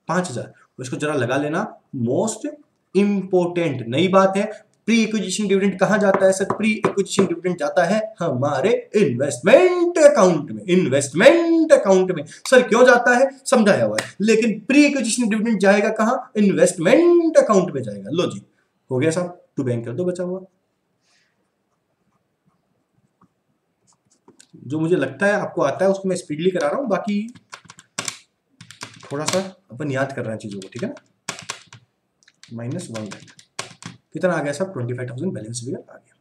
5,000, इसको जरा लगा लेना, मोस्ट इंपोर्टेंट नई बात है। प्री एक्विजिशन डिविडेंड कहां जाता है सर, प्री एक्विजिशन डिविडेंड जाता है हमारे इन्वेस्टमेंट अकाउंट में, इन्वेस्टमेंट अकाउंट में। सर क्यों जाता है समझाया हुआ है, लेकिन प्री एक्विजिशन डिविडेंड जाएगा कहां, इन्वेस्टमेंट अकाउंट में जाएगा। लो जी हो गया साहब, टू बैंक कर दो बचा हुआ। जो मुझे लगता है आपको आता है उसको मैं स्पीडली करा रहा हूं, बाकी थोड़ा सा अपन याद कर रहे हैं चीजों को, ठीक है ना। -1 कितना आ गया सर 25,000 बैलेंस फिगर आ गया,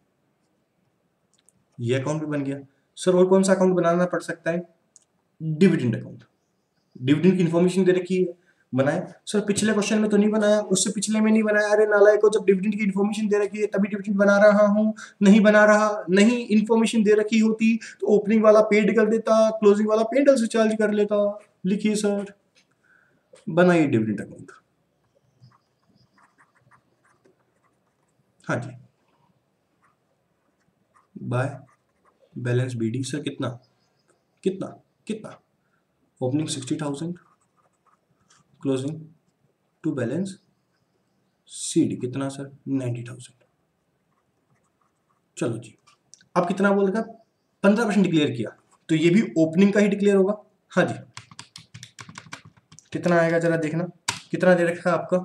ये अकाउंट भी बन गया। सर और कौन सा अकाउंट बनाना पड़ सकता है, डिविडेंड अकाउंट, डिविडेंड की इंफॉर्मेशन दे रखी है, बनाए सर, पिछले क्वेश्चन में तो नहीं बनाया, उससे पिछले में नहीं बनाया। अरे नालायक को, जब डिविडेंड की इन्फॉर्मेशन दे रखी है तभी डिविडेंड बना रहा हूँ, नहीं बना रहा, नहीं इन्फॉर्मेशन दे रखी होती तो ओपनिंग वाला पेड कर देता, क्लोजिंग वाला पेडल से चार्ज कर लेता। लिखिए सर, बनाइए डिविडेंड अकाउंट। हाँ जी, बाय बैलेंस बीडी सर, कितना कितना कितना, opening 60,000, closing to balance CD कितना सर, 90,000। चलो जी, अब कितना बोल रखा, 15% डिक्लेयर किया, तो ये भी ओपनिंग का ही डिक्लेयर होगा। हाँ जी, कितना आएगा जरा देखना, कितना दे रखा है आपका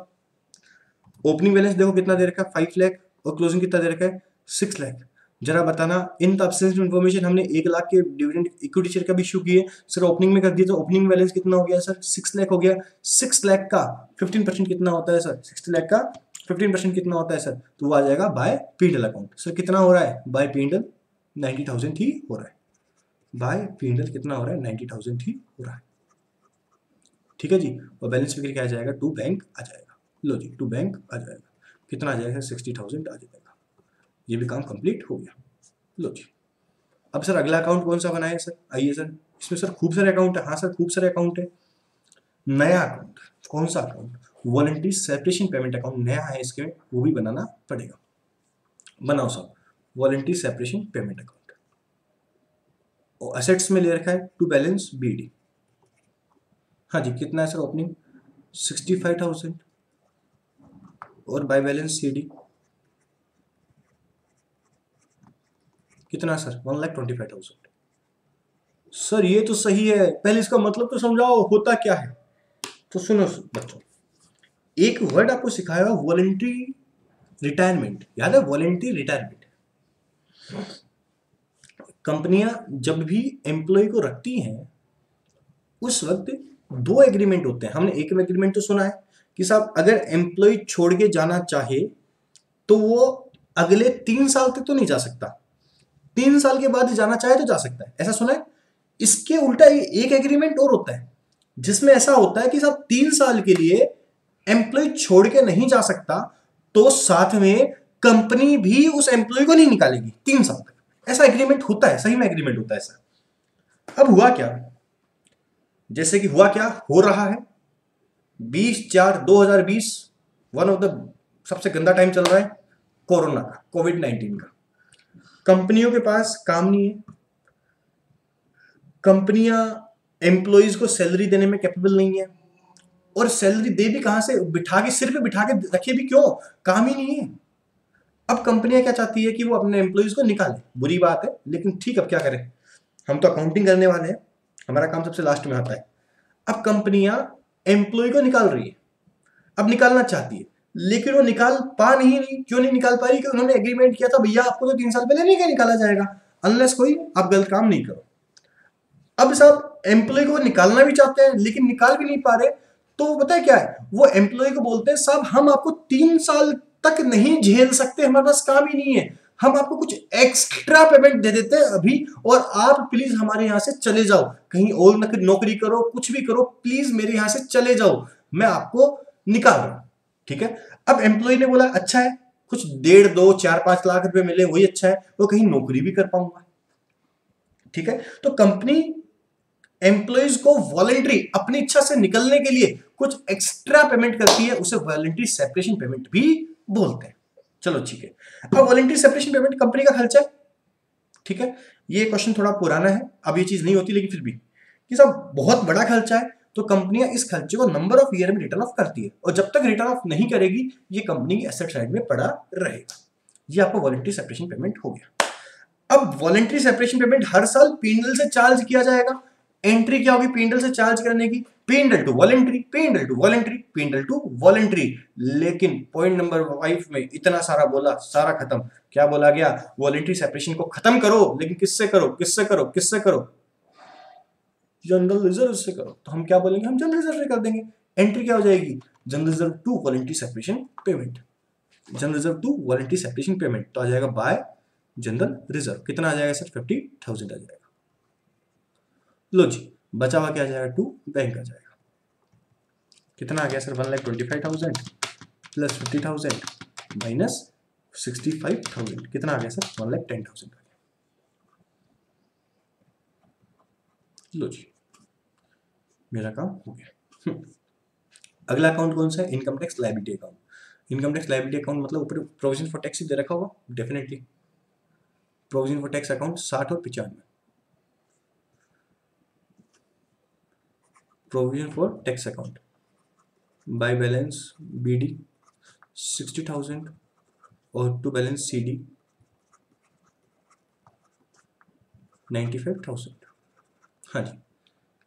ओपनिंग बैलेंस, देखो कितना दे रखा है 5 लाख, और क्लोजिंग कितना दे रखा है 6 लाख। जरा बताना, इन एब्सेंस इन्फॉर्मेशन हमने 1 लाख के डिविडेंड इक्विटी शेयर का भी इशू किए सर, ओपनिंग में कर दिया तो ओपनिंग बैलेंस कितना हो गया सर, 6 लाख हो गया। 6 लाख का 15% कितना होता है सर, 60 लाख का 15% कितना होता है सर, तो वो आ जाएगा बाय पीएनएल अकाउंट। सर कितना हो रहा है बाय पीएनएल, 90,000 ही हो रहा है, बाय पीएनएल कितना हो रहा है 90,000 ही हो रहा है। ठीक है जी, और बैलेंस फिगर क्या आ जाएगा, टू बैंक आ जाएगा। लो जी, टू बैंक आ जाएगा, कितना आ जाएगा 60,000 आ जाएगा। ये भी काम कंप्लीट हो गया। लो जी, अब सर अगला अकाउंट कौन सा बनाए सर, आइए सर, इसमें सर खूब सारे अकाउंट है। हाँ सर, खूब सारे अकाउंट है। नया अकाउंट, कौन सा account, voluntary separation payment account नया है, इसके वो भी बनाना पड़ेगा। बनाओ sir, voluntary separation payment account, और असेट्स में ले रखा है टू बैलेंस बीडी। हाँ जी, कितना है सर ओपनिंग 65,000, और बाय बैलेंस सीडी कितना सर 1,25,000। सर ये तो सही है, पहले इसका मतलब तो समझाओ होता क्या है। तो सुनो बच्चों, एक वर्ड आपको सिखाया वॉलंटरी रिटायरमेंट, याद है वॉलंटरी रिटायरमेंट। कंपनियां जब भी एम्प्लॉय को रखती हैं उस वक्त दो एग्रीमेंट होते हैं। हमने एक एग्रीमेंट तो सुना है कि साहब अगर एम्प्लॉय छोड़ के जाना चाहे तो वो अगले 3 साल तक तो नहीं जा सकता, 3 साल के बाद जाना चाहे तो जा सकता है, ऐसा सुना है। इसके उल्टा एक एग्रीमेंट और होता है जिसमें ऐसा होता है कि साहब 3 साल के लिए एम्प्लॉय छोड़ के नहीं जा सकता, तो साथ में कंपनी भी उस एम्प्लॉय को नहीं निकालेगी 3 साल तक। ऐसा एग्रीमेंट होता है, सही में एग्रीमेंट होता है ऐसा। अब हुआ क्या, जैसे कि हुआ क्या हो रहा है, 20/4/2020 वन ऑफ द सबसे गंदा टाइम चल रहा है, कोरोना का, कोविड-19 का। कंपनियों के पास काम नहीं है, कंपनियां एम्प्लॉयज को सैलरी देने में कैपेबल नहीं है, और सैलरी दे भी कहां से, बिठा के सिर पे बिठा के रखे भी क्यों, काम ही नहीं है। अब कंपनियां क्या चाहती है कि वो अपने एम्प्लॉयज को निकाले, बुरी बात है लेकिन ठीक, अब क्या करें, हम तो अकाउंटिंग करने वाले हैं, हमारा काम सबसे लास्ट में आता है। अब कंपनियां एम्प्लॉय को निकाल रही है, अब निकालना चाहती है लेकिन वो निकाल पा नहीं रही। क्यों नहीं निकाल पा रही, क्योंकि उन्होंने एग्रीमेंट किया था भैया आपको तो 3 साल पहले नहीं क्या निकाला जाएगा, अनलेस कोई आप गलत काम नहीं करो। अब साहब एम्प्लॉय को निकालना भी चाहते हैं लेकिन निकाल भी नहीं पा रहे, तो वो पता है क्या है, वो एम्प्लॉय को बोलते हैं साहब हम आपको 3 साल तक नहीं झेल सकते, हमारे पास काम ही नहीं है, हम आपको कुछ एक्स्ट्रा पेमेंट दे देते हैं अभी, और आप प्लीज हमारे यहां से चले जाओ, कहीं और नौकरी करो, कुछ भी करो, प्लीज मेरे यहां से चले जाओ, मैं आपको निकाल रहा हूं। ठीक है, अब एम्प्लॉय ने बोला अच्छा है, कुछ 1.5, 2, 4, 5 लाख रुपए मिले वही अच्छा है, वो कहीं नौकरी भी कर पाऊंगा। ठीक है, तो कंपनी एम्प्लॉयज को वॉलंटरी अपनी इच्छा से निकलने के लिए कुछ एक्स्ट्रा पेमेंट करती है, उसे वॉलंटरी सेपरेशन पेमेंट भी बोलते हैं। चलो ठीक है, अब वॉलंटरी सेपरेशन पेमेंट कंपनी का खर्चा है। ठीक है, ये क्वेश्चन थोड़ा पुराना है, अब ये चीज नहीं होती, लेकिन फिर भी कि सब बहुत बड़ा खर्चा है तो कंपनियां इस खर्चे को नंबर ऑफ ईयर में रिटर्न ऑफ करती है, और जब तक रिटर्न ऑफ नहीं करेगी ये कंपनी की एसेट साइड में पड़ा रहेगा। ये आपको वॉलंटरी सेपरेशन पेमेंट हो गया। अब वॉलंटरी सेपरेशन पेमेंट हर साल पीएनएल से चार्ज किया जाएगा। एंट्री क्या होगी पीएनएल से चार्ज करने की, PNL to voluntary, PNL to voluntary, PNL to voluntary. लेकिन पॉइंट नंबर 5 में इतना सारा बोला, सारा खत्म। क्या बोला गया, वॉलंटरी सेपरेशन को खत्म करो, लेकिन किससे करो, किससे करो, किससे करो, जनरल रिजर्व से करो। तो हम क्या बोलेंगे, हम जनरल रिजर्व से कर देंगे। एंट्री क्या हो जाएगी, general reserve to voluntary separation payment, general reserve to voluntary separation payment, तो आ जाएगा बाय जनरल रिजर्व। कितना आ जाएगा सर, 50,000 आ जाएगा। लो जी, बचा हुआ क्या आ जाएगा, टू बैंक आ जाएगा। कितना आ गया सर 1,25,000 प्लस 50,000 माइनस 65,000 कितना आ गया सर 1,10,000 आ गया। लो जी मेरा काम हो गया। अगला अकाउंट कौन सा है? Income tax liability account. Income tax liability account मतलब ऊपर प्रोविजन फॉर टैक्स ही दे रखा होगा definitely. Provision for tax account 60 और 95। Provision for tax account by balance BD 60,000 और टू बैलेंस CD 95,000। हाँ जी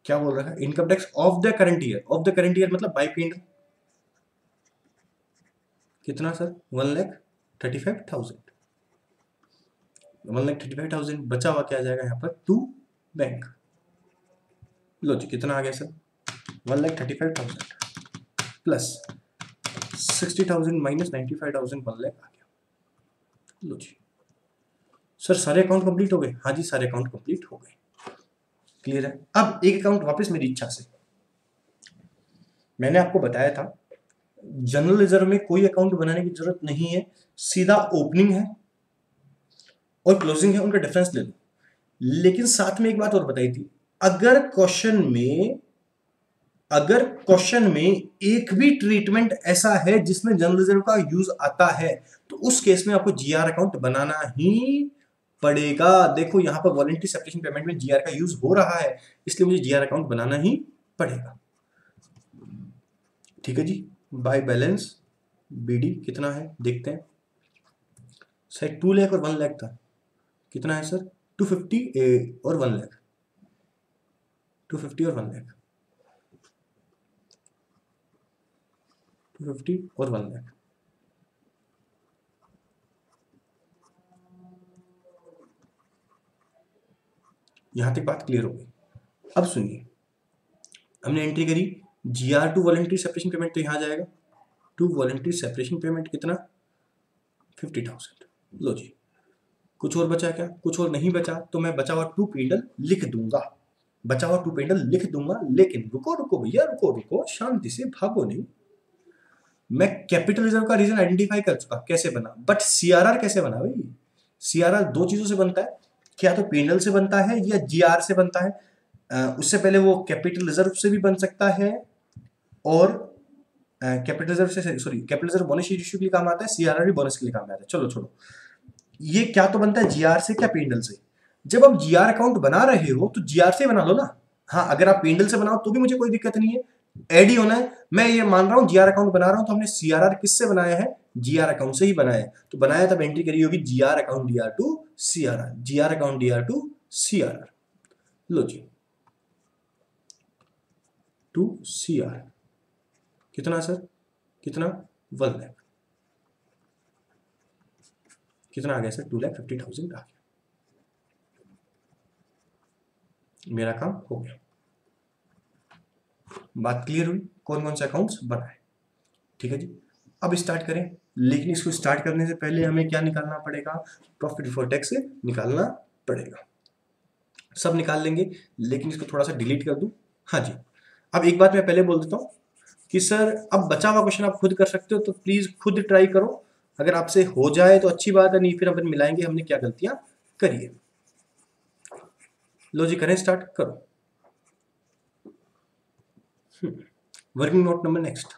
क्या बोल रहा है? Income tax of the current year. Of the current year मतलब बाय पेड कितना सर 1,35,000। 1,35,000 बचा हुआ क्या जाएगा यहाँ पर टू बैंक। लो जी कितना आ गया सर 1,35,000 प्लस 60,000 माइनस 95,000 1 लाख आ गया। लो जी सर सारे अकाउंट कंप्लीट हो गए? हाँ जी सारे अकाउंट कंप्लीट हो गए। क्लियर है? अब एक अकाउंट वापस मेरी इच्छा से, मैंने आपको बताया था जनरल रिजर्व में कोई अकाउंट बनाने की जरूरत नहीं है, सीधा ओपनिंग है और क्लोजिंग है, उनका डिफरेंस ले लो। लेकिन साथ में एक बात और बताई थी, अगर क्वेश्चन में एक भी ट्रीटमेंट ऐसा है जिसमें जनरल रिजर्व का यूज आता है तो उस केस में आपको जीआर अकाउंट बनाना ही पड़ेगा। देखो यहां पर वॉलंटरी सेपरेशन पेमेंट में जीआर का यूज हो रहा है, इसलिए मुझे जीआर अकाउंट बनाना ही पड़ेगा। ठीक है जी। बाय बैलेंस BD कितना है देखते हैं। शायद 2 लाख और 1 लाख था। कितना है सर 250 और 1 लाख। 250 और 1 लाख 250 और 1 लाख। यहां तक बात क्लियर हो गई। अब सुनिए, हमने एंट्री करी GR to voluntary separation payment, तो यहां जाएगा टू वॉलंटरी सेपरेशन पेमेंट कितना 50,000। लो जी कुछ और बचा क्या? कुछ और नहीं बचा, तो मैं बचा हुआ टू पेंडल लिख दूंगा, बचा हुआ टू पेंडल लिख दूंगा। लेकिन रुको रुको भैया रुको, शांति से भागो नहीं। मैं कैपिटल रिजर्व का रीजन आइडेंटिफाई कर चुका कैसे बना, बट CRR कैसे बना भाई? CRR दो चीजों से बनता है, क्या तो पेंडल से बनता है या GR से बनता है। उससे पहले वो कैपिटल रिजर्व से भी बन सकता है और कैपिटल रिजर्व से, sorry capital reserve bonus issue के लिए काम आता है, CRR भी बोनस के लिए काम आता है। चलो छोड़ो, ये क्या तो बनता है GR से क्या पेंडल से। जब आप GR अकाउंट बना रहे हो तो GR से बना लो ना। हाँ अगर आप पेंडल से बनाओ तो भी मुझे कोई दिक्कत नहीं है, ऐड ही होना है। मैं ये मान रहा हूं GR अकाउंट बना रहा हूं तो हमने CRR किससे बनाया है? GR अकाउंट से ही बनाया है। तो बनाया तब एंट्री करी होगी GR account DR to CRR, GR account DR to CRR। लो जी टू CR कितना सर कितना 1 लाख। कितना आ गया सर 2,50,000 आ गया। मेरा काम हो गया। बात क्लियर हुई कौन कौन से अकाउंट्स बनाए। ठीक है जी। अब स्टार्ट करें, लेकिन इसको स्टार्ट करने से पहले हमें क्या निकालना पड़ेगा? प्रॉफिट बिफोर टैक्स निकालना पड़ेगा। सब निकाल लेंगे, लेकिन इसको थोड़ा सा डिलीट कर दूं। हाँ जी। अब एक बात मैं पहले बोल देता हूं कि सर अब बचा हुआ क्वेश्चन आप खुद कर सकते हो, तो प्लीज खुद ट्राई करो। अगर आपसे हो जाए तो अच्छी बात है, नहीं फिर अपन मिलाएंगे हमने क्या गलतियां करी है। लो जी करें स्टार्ट करो। Working note number next,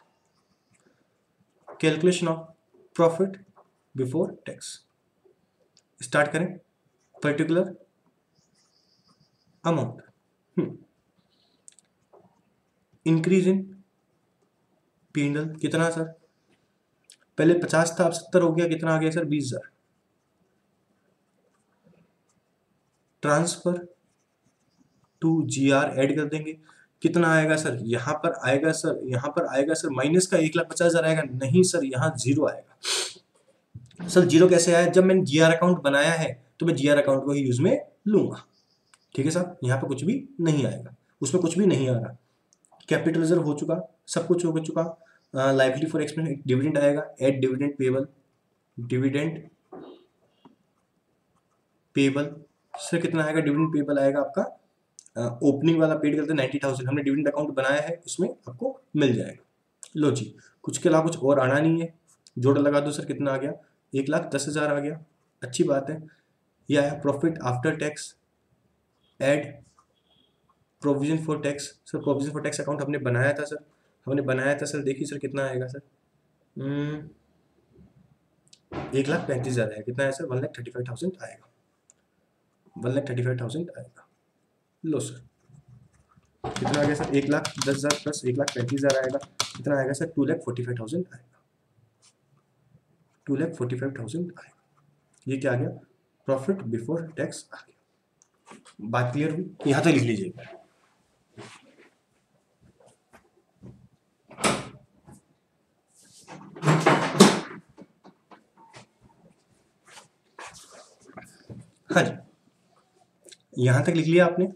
calculation of profit before tax. Start करें। Particular amount increase in P&L कितना सर? पहले 50 था अब 70 हो गया, कितना आ गया sir 20,000। Transfer to GR add कर देंगे, कितना आएगा सर? यहां पर आएगा सर, यहां पर आएगा सर माइनस का 1,50,000 आएगा। नहीं सर यहाँ जीरो आएगा। सर जीरो कैसे आया? जब मैंने GR अकाउंट बनाया है तो मैं GR अकाउंट को ही यूज में लूंगा। ठीक है साहब, यहाँ पे कुछ भी नहीं आएगा, उसमें कुछ भी नहीं आ रहा। कैपिटल रिजर्व हो चुका, सब कुछ हो चुका। लाइवली फॉर एक्सपेंस डिविडेंड आएगा, add dividend payable, dividend payable. Sir कितना आएगा डिविडेंड पेबल? आएगा आपका ओपनिंग वाला पेड करते 90,000, हमने डिविडेंड अकाउंट बनाया है उसमें आपको मिल जाएगा। लो जी, कुछ के अलावा कुछ और आना नहीं है, जोड़ लगा दो सर, कितना आ गया, 1,10,000 आ गया, अच्छी बात है। ये आया profit after tax add provision for tax. Sir provision for tax account हमने बनाया था सर, देखिए सर कितना आएगा सर, 1,35,000 है, कितना है सर, 1,35,000 आएगा, 1,35,000 आएगा। लो सर कितना आ गया सर, 1,10,000 प्लस 1,35,000 आएगा, कितना आएगा सर, 2,45,000 आएगा, 2,45,000 आएगा। ये क्या आ गया, प्रॉफिट बिफोर टैक्स आ गया। बात क्लियर हुई, यहाँ तक लिख लीजिएगा। हाँ जी, यहाँ तक लिख लिया आपने।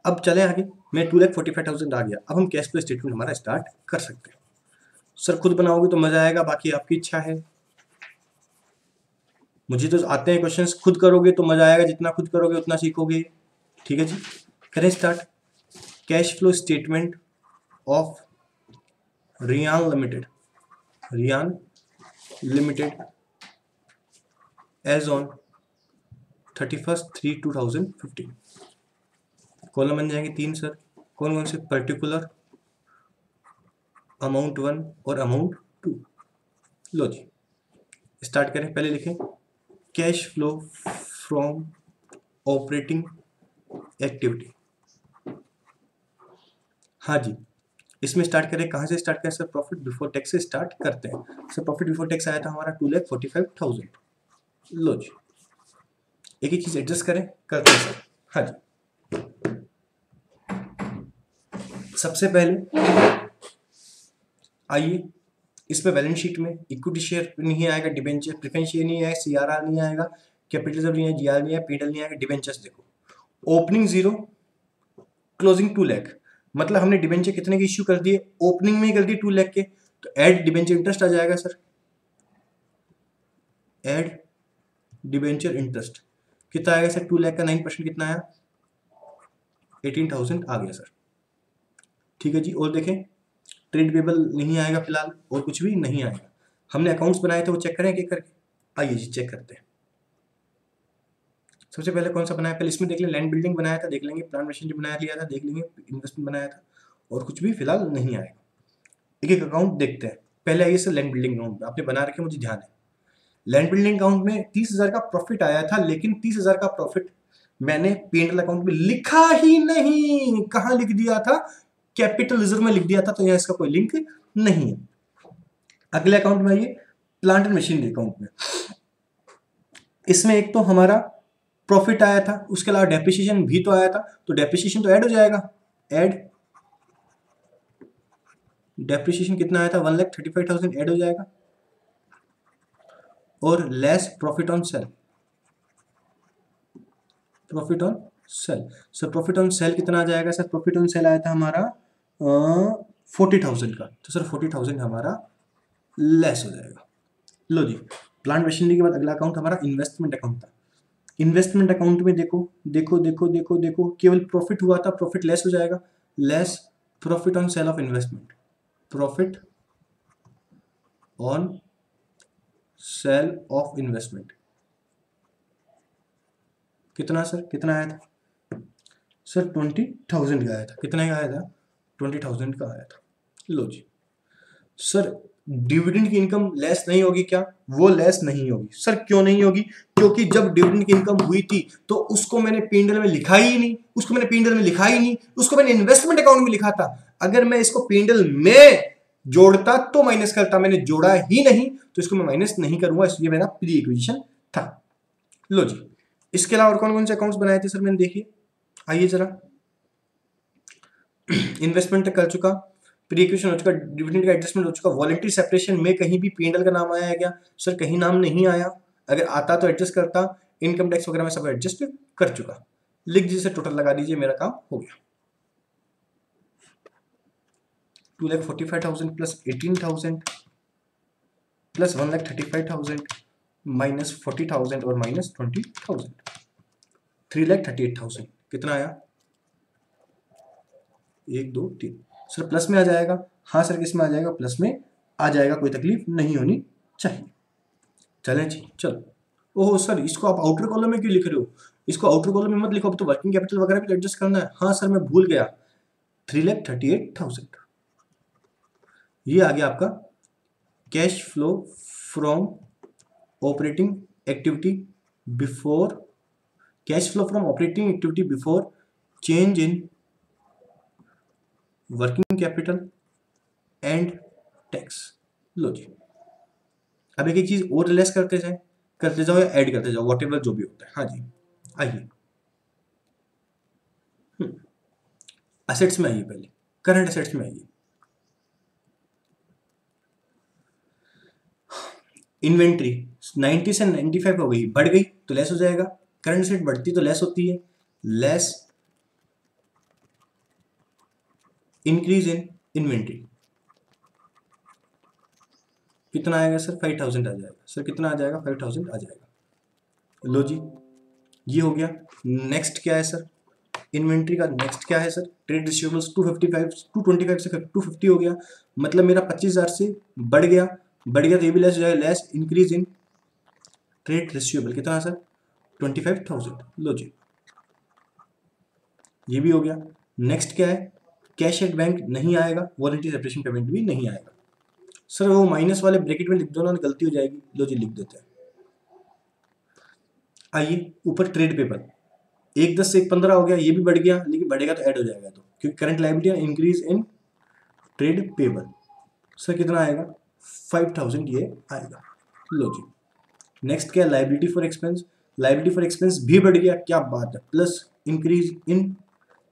अब चले आगे, मैं 2,45,000 आ गया, अब हम कैश फ्लो स्टेटमेंट हमारा स्टार्ट कर सकते हैं। सर खुद बनाओगे तो मजा आएगा, बाकी आपकी इच्छा है। मुझे तो आते हैं क्वेश्चंस, खुद करोगे तो मजा आएगा, जितना खुद करोगे उतना सीखोगे। ठीक है जी, करें start. Cash flow statement of Riyan limited as on 31/3/2015। Column बन जाएंगे 3 सर, कौन कौन से, पर्टिकुलर, अमाउंट 1 और अमाउंट 2। लो जी स्टार्ट करें, पहले लिखें cash flow from operating activity. हाँ जी, इसमें स्टार्ट करें, कहाँ से स्टार्ट करें सर, प्रॉफिट बिफोर टैक्स से स्टार्ट करते हैं। सर प्रॉफिट बिफोर टैक्स आया था हमारा 2,45,000। लो जी एक ही चीज एडजस्ट करें, करते हैं सर। हाँ जी, सबसे पहले आइए इसमें बैलेंस शीट में इक्विटी शेयर नहीं आएगा, डिबेंचर प्रेफरेंस शेयर नहीं आएगा, सीआरआर नहीं आएगा, कैपिटल रिजर्व नहीं आएगा, जीआर नहीं आएगा, पीडल नहीं आएगा, डिबेंचर्स देखो, ओपनिंग 0, क्लोजिंग 2 लाख, मतलब हमने डिबेंचर कितने के इश्यू कर दिए, ओपनिंग में ही कर दिए 2 लाख के, तो ऐड डिबेंचर इंटरेस्ट आ जाएगा सर, ऐड डिबेंचर इंटरेस्ट कितना आएगा सर, 2 लाख का 9% कितना आया, 18,000 आ गया सर। ठीक है जी, और देखें ट्रेड पेबल नहीं आएगा फिलहाल, और कुछ भी नहीं आएगा। हमने अकाउंट्स बनाए थे वो चेक करें एक करके, आइए जी चेक करते हैं। सबसे पहले कौन सा बनाया, पहले इसमें देख लें, लैंड बिल्डिंग बनाया था देख लेंगे, प्लांट मशीन जो बनाया लिया था देख लेंगे, इन्वेस्टमेंट बनाया था, और कुछ भी फिलहाल नहीं आएगा। एक एक अकाउंट देखते हैं। पहले आइए सर लैंड बिल्डिंग अकाउंट आपने बना रखे, मुझे ध्यान है। लैंड बिल्डिंग अकाउंट में 30,000 का प्रॉफिट आया था, लेकिन 30,000 का प्रॉफिट मैंने P&L अकाउंट में लिखा ही नहीं। कहाँ लिख दिया था, कैपिटल रिजर्व में लिख दिया था, तो यहाँ इसका कोई लिंक नहीं है। अगले अकाउंट में आइए, प्लांट एंड मशीनरी अकाउंट में, इसमें एक तो हमारा प्रॉफिट आया था, उसके अलावा डेप्रिसिएशन भी तो आया था, तो डेप्रिसिएशन तो ऐड हो जाएगा, ऐड डेप्रिसिएशन कितना आया था, 1,35,000 ऐड हो जाएगा, और less profit on sale, profit on sale. Sir profit on sale कितना आ जाएगा सर, प्रॉफिट ऑन सेल आया था हमारा 40,000 का, तो सर 40,000 हमारा लेस हो जाएगा। लो जी, प्लांट मशीनरी के बाद अगला अकाउंट हमारा इन्वेस्टमेंट अकाउंट था। इन्वेस्टमेंट अकाउंट में देखो देखो देखो देखो देखो, केवल प्रॉफिट हुआ था, प्रॉफिट लेस हो जाएगा, less profit on sale of investment, profit on sale of investment कितना सर, कितना आया था सर, 20,000 का आया था, कितने का आया था, 20,000 का आया था। लो जी सर डिविडेंड की इनकम लेस नहीं होगी क्या, वो लेस नहीं होगी सर, क्यों नहीं होगी, क्योंकि जब डिविडेंड की इनकम हुई थी तो उसको मैंने P&L में लिखा ही नहीं, उसको मैंने इन्वेस्टमेंट अकाउंट में लिखा था। अगर मैं इसको P&L में जोड़ता तो माइनस करता, मैंने जोड़ा ही नहीं तो इसको मैं माइनस नहीं करूंगा, इसलिए मेरा प्री एक्विजिशन था। लो जी, इसके अलावा और कौन कौन से अकाउंट्स बनाए थे सर मैंने, देखिए आइए जरा, इन्वेस्टमेंट कर चुका, प्री एक्विजिशन हो चुका, डिविडेंड का एडजस्टमेंट हो चुका, वॉलंटरी सेपरेशन में कहीं भी P&L का नाम आया है क्या सर, कहीं नाम नहीं आया, अगर आता तो एडजस्ट करता, इनकम टैक्स वगैरह में सब एडजस्ट कर चुका, लिख दीजिए सर, टोटल लगा दीजिए, मेरा काम हो गया। 2,45,000 प्लस 18,000 प्लस 1,35,000 माइनस 40,000 और माइनस 20,000, 3,38,000 कितना आया, 1 2 3 सर प्लस में आ जाएगा। हाँ सर किस में आ जाएगा, प्लस में आ जाएगा, कोई तकलीफ नहीं होनी चाहिए। चलें जी, चलो। ओहो सर इसको आप आउटर कॉलम में क्यों लिख रहे हो, इसको आउटर कॉलम में मत लिखो, अब तो वर्किंग कैपिटल वगैरह भी एडजस्ट करना है। हाँ सर मैं भूल गया, 3,38,000 ये आ गया आपका cash flow from operating activity before, cash flow from operating activity before change in working capital and tax. लो जी, अब एक एक चीज और लेस करते जाओ या ऐड करते जाओ, वॉट एवर जो भी होता है। हाँ जी आइए, असेट्स में आइए, पहले करंट असेट्स में आइए। इन्वेंट्री 90 से 95 हो गई, बढ़ गई तो लेस हो जाएगा, करंट असेट बढ़ती तो लेस होती है, लेस इंक्रीज इन इन्वेंट्री। कितना आएगा सर, 5,000 आ जाएगा। सर कितना आ जाएगा, 5,000 आ जाएगा। लो जी ये हो गया। नेक्स्ट क्या है सर, इन्वेंट्री का नेक्स्ट क्या है सर, ट्रेड रिसीवेबल्स 225 से 250 हो गया, मतलब मेरा 25,000 से बढ़ गया तो ये भी लेस हो जाएगा, less increase in trade receivable. कितना सर, 25,000। लो जी ये भी हो गया। नेक्स्ट क्या है, कैश एट बैंक नहीं आएगा, वॉलंटरी सेपरेशन पेमेंट भी नहीं आएगा। सर वो माइनस वाले ब्रैकेट में लिख दो ना, गलती हो जाएगी। लो जी लिख देते हैं। आइए ऊपर ट्रेड पेपर 1,10 से 1,15 हो गया, ये भी बढ़ गया, लेकिन बढ़ेगा तो ऐड हो जाएगा, तो क्योंकि current liability increase in trade payable. Sir कितना आएगा, 5,000 ये आएगा। लो जी नेक्स्ट क्या है, liability for expense, liability for expense भी बढ़ गया, क्या बात है, plus increase in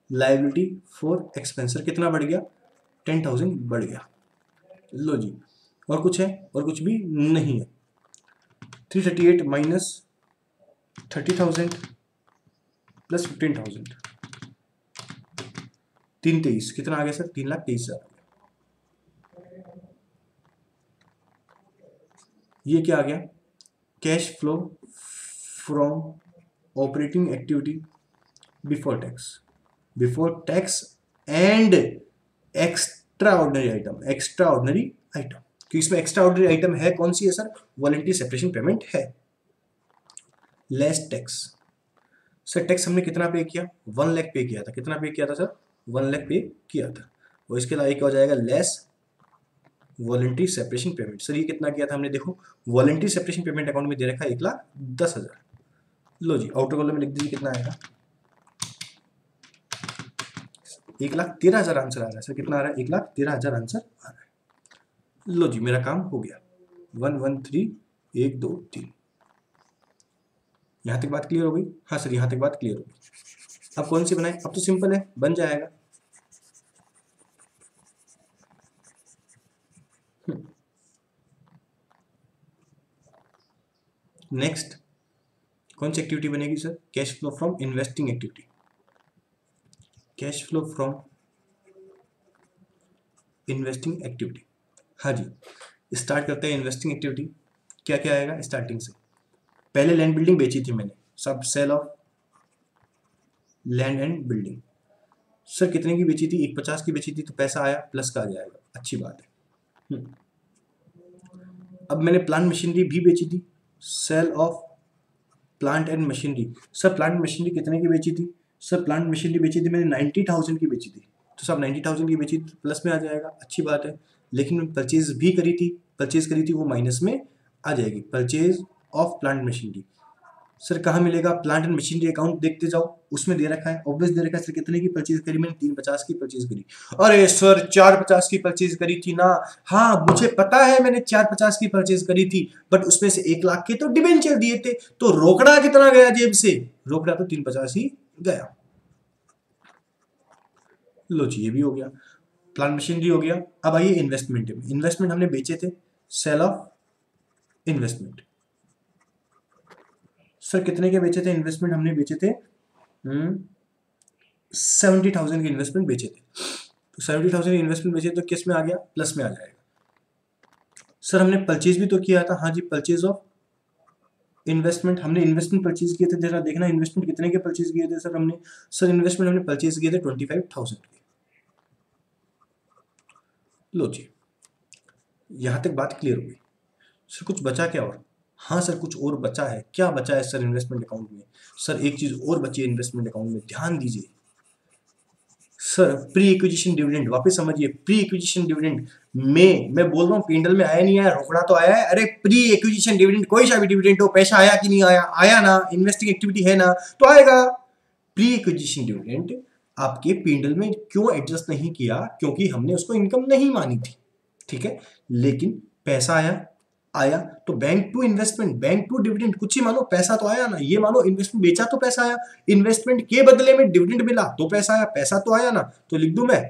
liability for expense. Sir कितना बढ़ गया, 10,000 बढ़ गया। लो जी और कुछ है, और कुछ भी नहीं है। 338 माइनस 30,000 प्लस 15,000, 323 कितना आ गया सर, 3,23,000। ये क्या आ गया, cash flow from operating activity before tax and extra ordinary item, क्योंकि इसमें एक्स्ट्रा ऑर्डिनरी आइटम है कौन सी है सर, वॉलंटरी सेपरेशन पेमेंट है, लेस टैक्स। सर टैक्स हमने कितना पे किया, 1 लाख पे किया था, कितना पे किया था सर, 1 लाख पे किया था, और इसके अलावा क्या हो जाएगा, less voluntary separation payment. Sir ये कितना किया था हमने, देखो वॉलंटरी सेपरेशन पेमेंट अकाउंट में दे रखा है 1,10,000। लो जी आउटर कॉलम में लिख दीजिए कितना आएगा, 1,13,000 आंसर आ रहा है। सर कितना आ रहा है, 1,13,000 आंसर आ रहा है। लो जी मेरा काम हो गया, 1 1 3 1 2 3। यहाँ तक बात क्लियर हो गई, हाँ सर यहाँ तक बात क्लियर हो गई। अब कौन सी बनाए, अब तो सिंपल है, बन जाएगा। नेक्स्ट कौन सी एक्टिविटी बनेगी sir, cash flow from investing activity, cash flow from investing activity. हाँ जी स्टार्ट करते हैं इन्वेस्टिंग एक्टिविटी। क्या क्या आएगा स्टार्टिंग से, पहले लैंड बिल्डिंग बेची थी मैंने, सब sale of land and building. Sir कितने की बेची थी, 150 की बेची थी, तो पैसा आया प्लस का आ जाएगा, अच्छी बात है। अब मैंने प्लांट मशीनरी भी बेची थी, sale of plant and machinery. Sir plant machinery कितने की बेची थी, सर प्लांट मशीनरी बेची थी मैंने 90,000 की बेची थी, तो सब 90,000 की बेची थी, प्लस में आ जाएगा, अच्छी बात है। लेकिन मैं परचेज भी करी थी, वो माइनस में आ जाएगी, purchase of plant machinery. Sir कहाँ मिलेगा, प्लांट एंड मशीनरी अकाउंट देखते जाओ, उसमें दे रखा है, ऑब्वियस दे रखा है। सर कितने की परचेज करी मैंने, 350 की परचेज करी। अरे सर 450 की परचेज करी थी ना, हाँ मुझे पता है मैंने 450 की परचेज करी थी, बट उसमें से 1 लाख के तो डिबेंचर दिए थे, तो रोकड़ा कितना गया जेब से, रोकड़ा तो 350 ही गया। लो जी ये भी हो गया, प्लांट मशीनरी हो गया। अब आइए इन्वेस्टमेंट में, इन्वेस्टमेंट हमने बेचे थे, सेल ऑफ इन्वेस्टमेंट। सर कितने के बेचे थे इन्वेस्टमेंट, हमने बेचे थे 70,000 के इन्वेस्टमेंट बेचे थे, तो 70,000 इन्वेस्टमेंट बेचे तो किस में आ गया, प्लस में आ जाएगा। सर हमने परचेज भी तो किया था, हाँ जी परचेज ऑफ इन्वेस्टमेंट, हमने इन्वेस्टमेंट परचेज किए थे, जरा देखना इन्वेस्टमेंट कितने के परचेज किए थे सर हमने, सर इन्वेस्टमेंट हमने परचेज किए थे 25,000 के। लो जी, यहाँ तक बात क्लियर होगी। सर कुछ बचा क्या और? हाँ सर कुछ और बचा है। क्या बचा है सर इन्वेस्टमेंट अकाउंट में? सर एक चीज़ और बची है इन्वेस्टमेंट अकाउंट में, ध्यान दीजिए सर। प्री एक्विजिशन डिविडेंड, वापस समझिए, प्री एक्विजिशन डिविडेंड में मैं बोल रहा हूँ पेंडल में आया नहीं आया, रोकड़ा तो आया है। अरे प्री एक्विजिशन डिविडेंड, कोई सा भी डिविडेंड हो, पैसा आया कि नहीं आया, आया ना, इन्वेस्टिंग एक्टिविटी है ना, तो आएगा। प्री एक्विजिशन डिविडेंड आपके पेंडल में क्यों एडजस्ट नहीं किया? क्योंकि हमने उसको इनकम नहीं मानी थी, ठीक है। लेकिन पैसा आया, आया तो bank to investment, bank to dividend, कुछ ही मानो, पैसा तो आया ना। ये मानो इन्वेस्टमेंट बेचा तो पैसा आया, इन्वेस्टमेंट के बदले में डिविडेंड मिला तो पैसा आया, पैसा तो आया ना। तो लिख दूं मैं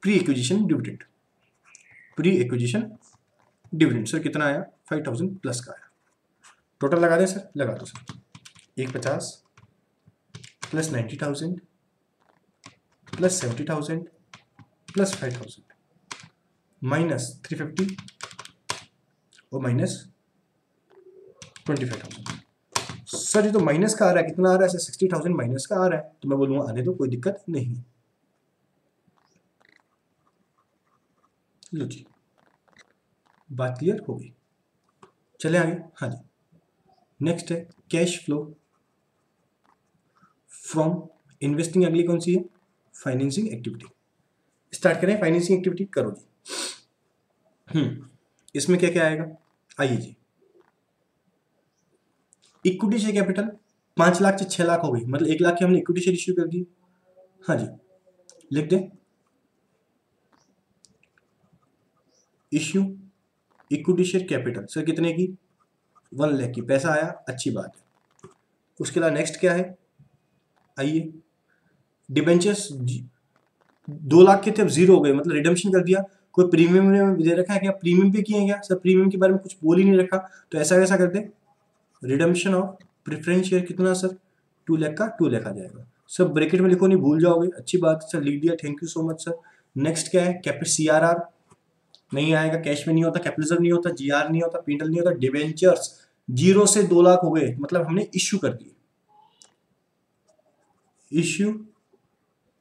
pre acquisition dividend, pre acquisition dividend. Sir कितना आया? 5000 प्लस का आया। टोटल लगा दें सर? लगा दो sir. 150 plus 90,000 plus 70,000 plus 5,000 minus 350 और माइनस 25,000। सर ये तो माइनस का आ रहा है, कितना आ रहा है सर? 60,000 माइनस का आ रहा है। तो मैं बोलूंगा आने दो, कोई दिक्कत नहीं। लो जी, बात क्लियर हो गई। चले आगे। हाँ जी, नेक्स्ट है कैश फ्लो फ्रॉम इन्वेस्टिंग। अगली कौन सी है? Financing activity. स्टार्ट करें फाइनेंसिंग एक्टिविटी, करो जी। इसमें क्या क्या आएगा? आइए जी, इक्विटी शेयर कैपिटल 5 लाख से 6 लाख हो गई, मतलब 1 लाख की हमने इक्विटी शेयर इश्यू कर दी। हाँ जी, लिख दें issue equity share capital. Sir कितने की? 1 लाख की। पैसा आया, अच्छी बात है। उसके अलावा नेक्स्ट क्या है? आइए, डिबेंचर्स 2 लाख के थे, अब 0 हो गए, मतलब रिडम्पशन कर दिया। कोई प्रीमियम दे रखा है क्या? प्रीमियम पे किए हैं क्या? सर प्रीमियम के बारे में कुछ बोल ही नहीं रखा, तो ऐसा कैसा कर दे, रिडम्पशन ऑफ प्रेफरेंस शेयर। कितना सर? 2 लाख का 2 लाख आ जाएगा। सर ब्रैकेट में लिखो, नहीं भूल जाओगे, अच्छी बात सर, लिख दिया, thank you so much sir. Next क्या है? कैपिटल CRR नहीं आएगा, कैश में नहीं होता, कैपिटलिज्म नहीं होता, GR नहीं होता, पेंडल नहीं होता। डिवेंचर्स 0 से 2 लाख हो गए, मतलब हमने इश्यू कर दिए, इश्यू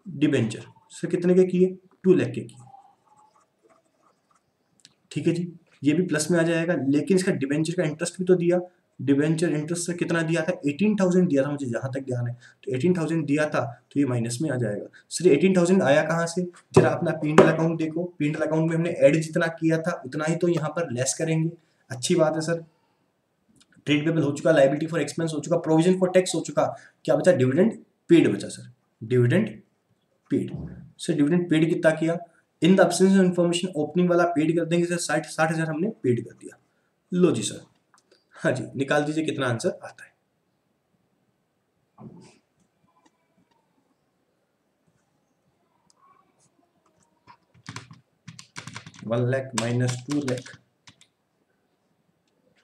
डिबेंचर। सर कितने के किए? 2 लाख के किए, ठीक है जी। ये भी प्लस में आ जाएगा, लेकिन इसका डिबेंचर का इंटरेस्ट भी तो दिया। डिबेंचर इंटरेस्ट से कितना दिया था? 18,000 दिया था, मुझे जहां तक ध्यान है, तो 18,000 दिया था, तो ये माइनस में आ जाएगा। सर 18,000 आया कहां से? जरा अपना पीएनएल अकाउंट देखो, पीएनएल अकाउंट में हमने ऐड जितना किया था उतना ही तो यहाँ पर लेस करेंगे। अच्छी बात है सर। ट्रेड पेबल हो चुका, लाइबिलिटी फॉर एक्सपेंस हो चुका, प्रोविजन फॉर टैक्स हो चुका, क्या बचा? डिविडेंड पेड बचा sir, dividend paid. Sir dividend paid कितना किया? In the absence of information opening वाला पेड कर देंगे सर, 60,000 हमने पेड कर दिया। लो जी सर, हाँ जी, निकाल दीजिए कितना आंसर आता है। 1 lakh minus 2 lakh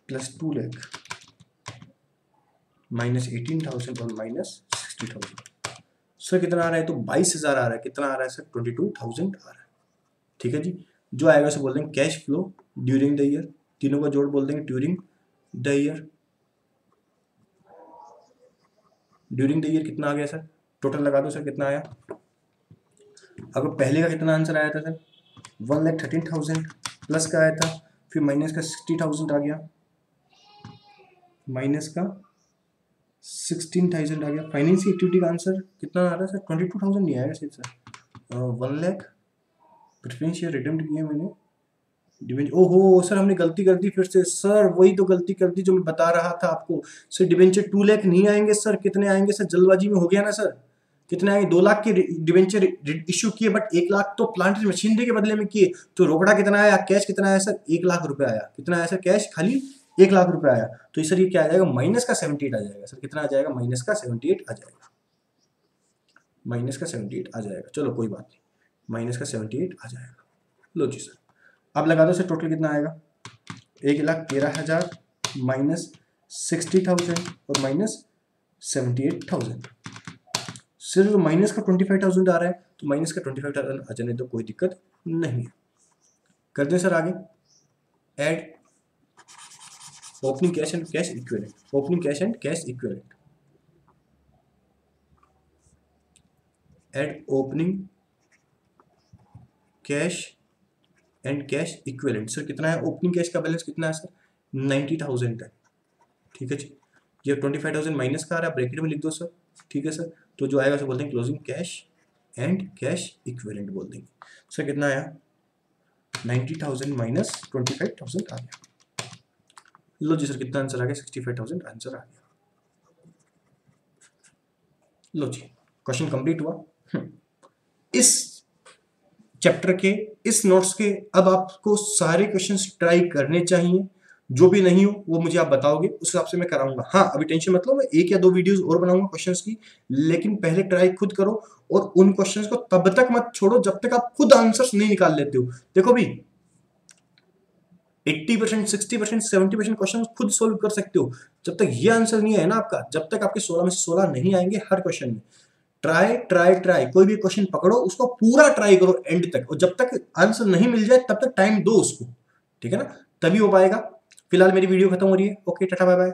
plus 2 lakh minus 18,000 और माइनस 60,000। सर कितना आ रहा है? तो 22,000 आ रहा है। कितना आ रहा है सर? 22,000 आ रहा है, ठीक है जी। जो आएगा उसे बोल देंगे cash flow during the year, तीनों का जोड़ बोल देंगे during the year. During the year कितना आ गया सर? टोटल लगा दो सर, कितना आया? अब पहले का कितना आंसर आया था सर? 1,13,000 प्लस का आया था, फिर माइनस का 60,000 आ गया, माइनस का 16,000 आ गया। फाइनेंसिंग एक्टिविटी का आंसर कितना आ रहा है सर? 22,000 नहीं आएगा sir, 1 lakh preference share redeemed किए मैंने, डिवेंचर। ओहो सर हमने गलती कर दी फिर से सर, वही तो गलती कर दी जो मैं बता रहा था आपको सर। डिवेंचर 2 लाख नहीं आएंगे सर, कितने आएंगे सर? जल्दबाजी में हो गया ना सर। कितने आएंगे? 2 लाख के डिवेंचर इश्यू किए, बट 1 लाख तो प्लांट मशीनरी के बदले में किए, तो रोकड़ा कितना आया? कैश कितना आया सर? 1 लाख रुपए आया। कितना आया सर? कैश खाली 1 लाख रुपए आया। तो सर ये क्या आ जाएगा? माइनस का 78 आ जाएगा सर। कितना आ जाएगा? माइनस का 78 आ जाएगा, माइनस का 78 आ जाएगा। चलो कोई बात नहीं, माइनस का 78 आ जाएगा। लो जी सर, अब लगा दो सर, टोटल कितना आएगा? 1,13,000 माइनस 60,000 और माइनस 78,000। सिर्फ माइनस का 25,000 आ रहा है, तो माइनस का 25,000 आ जाने दो, कोई दिक्कत नहीं है। कर दें सर आगे, add opening cash and cash equivalent, opening cash and cash equivalent, add opening cash and cash equivalent. Sir कितना है ओपनिंग कैश का बैलेंस कितना है सर 90,000 है। ठीक है जी, ये 25,000 माइनस का आ रहा है, ब्रैकेट में लिख दो सर। ठीक है सर, तो जो आएगा सर बोलते हैं closing cash and cash equivalent बोल देंगे। सर कितना आया 90,000 माइनस 25,000 आ गया। लो जी सर कितना आंसर आ गया 65,000 आंसर आ गया। लो जी क्वेश्चन कंप्लीट हुआ। इस चैप्टर के इस नोट्स के अब आपको सारे क्वेश्चंस ट्राई करने चाहिए, जो भी नहीं हो वो मुझे आप बताओगे, उस हिसाब से मैं कराऊंगा। हाँ अभी टेंशन मत लो, मैं 1 या 2 वीडियोस और बनाऊंगा क्वेश्चंस की, लेकिन पहले ट्राई खुद करो और उन क्वेश्चंस को तब तक मत छोड़ो जब तक आप खुद आंसर्स नहीं निकाल लेते हो। देखो भी 80%, 60%, 70% क्वेश्चन खुद सोल्व कर सकते हो। जब तक ये आंसर नहीं है ना आपका, जब तक आपके 16 में से 16 नहीं आएंगे हर क्वेश्चन में, ट्राई ट्राई ट्राई, कोई भी क्वेश्चन पकड़ो उसको पूरा ट्राई करो एंड तक, और जब तक आंसर नहीं मिल जाए तब तक टाइम दो उसको। ठीक है ना, तभी हो पाएगा। फिलहाल मेरी वीडियो खत्म हो रही है। Okay tata bye bye.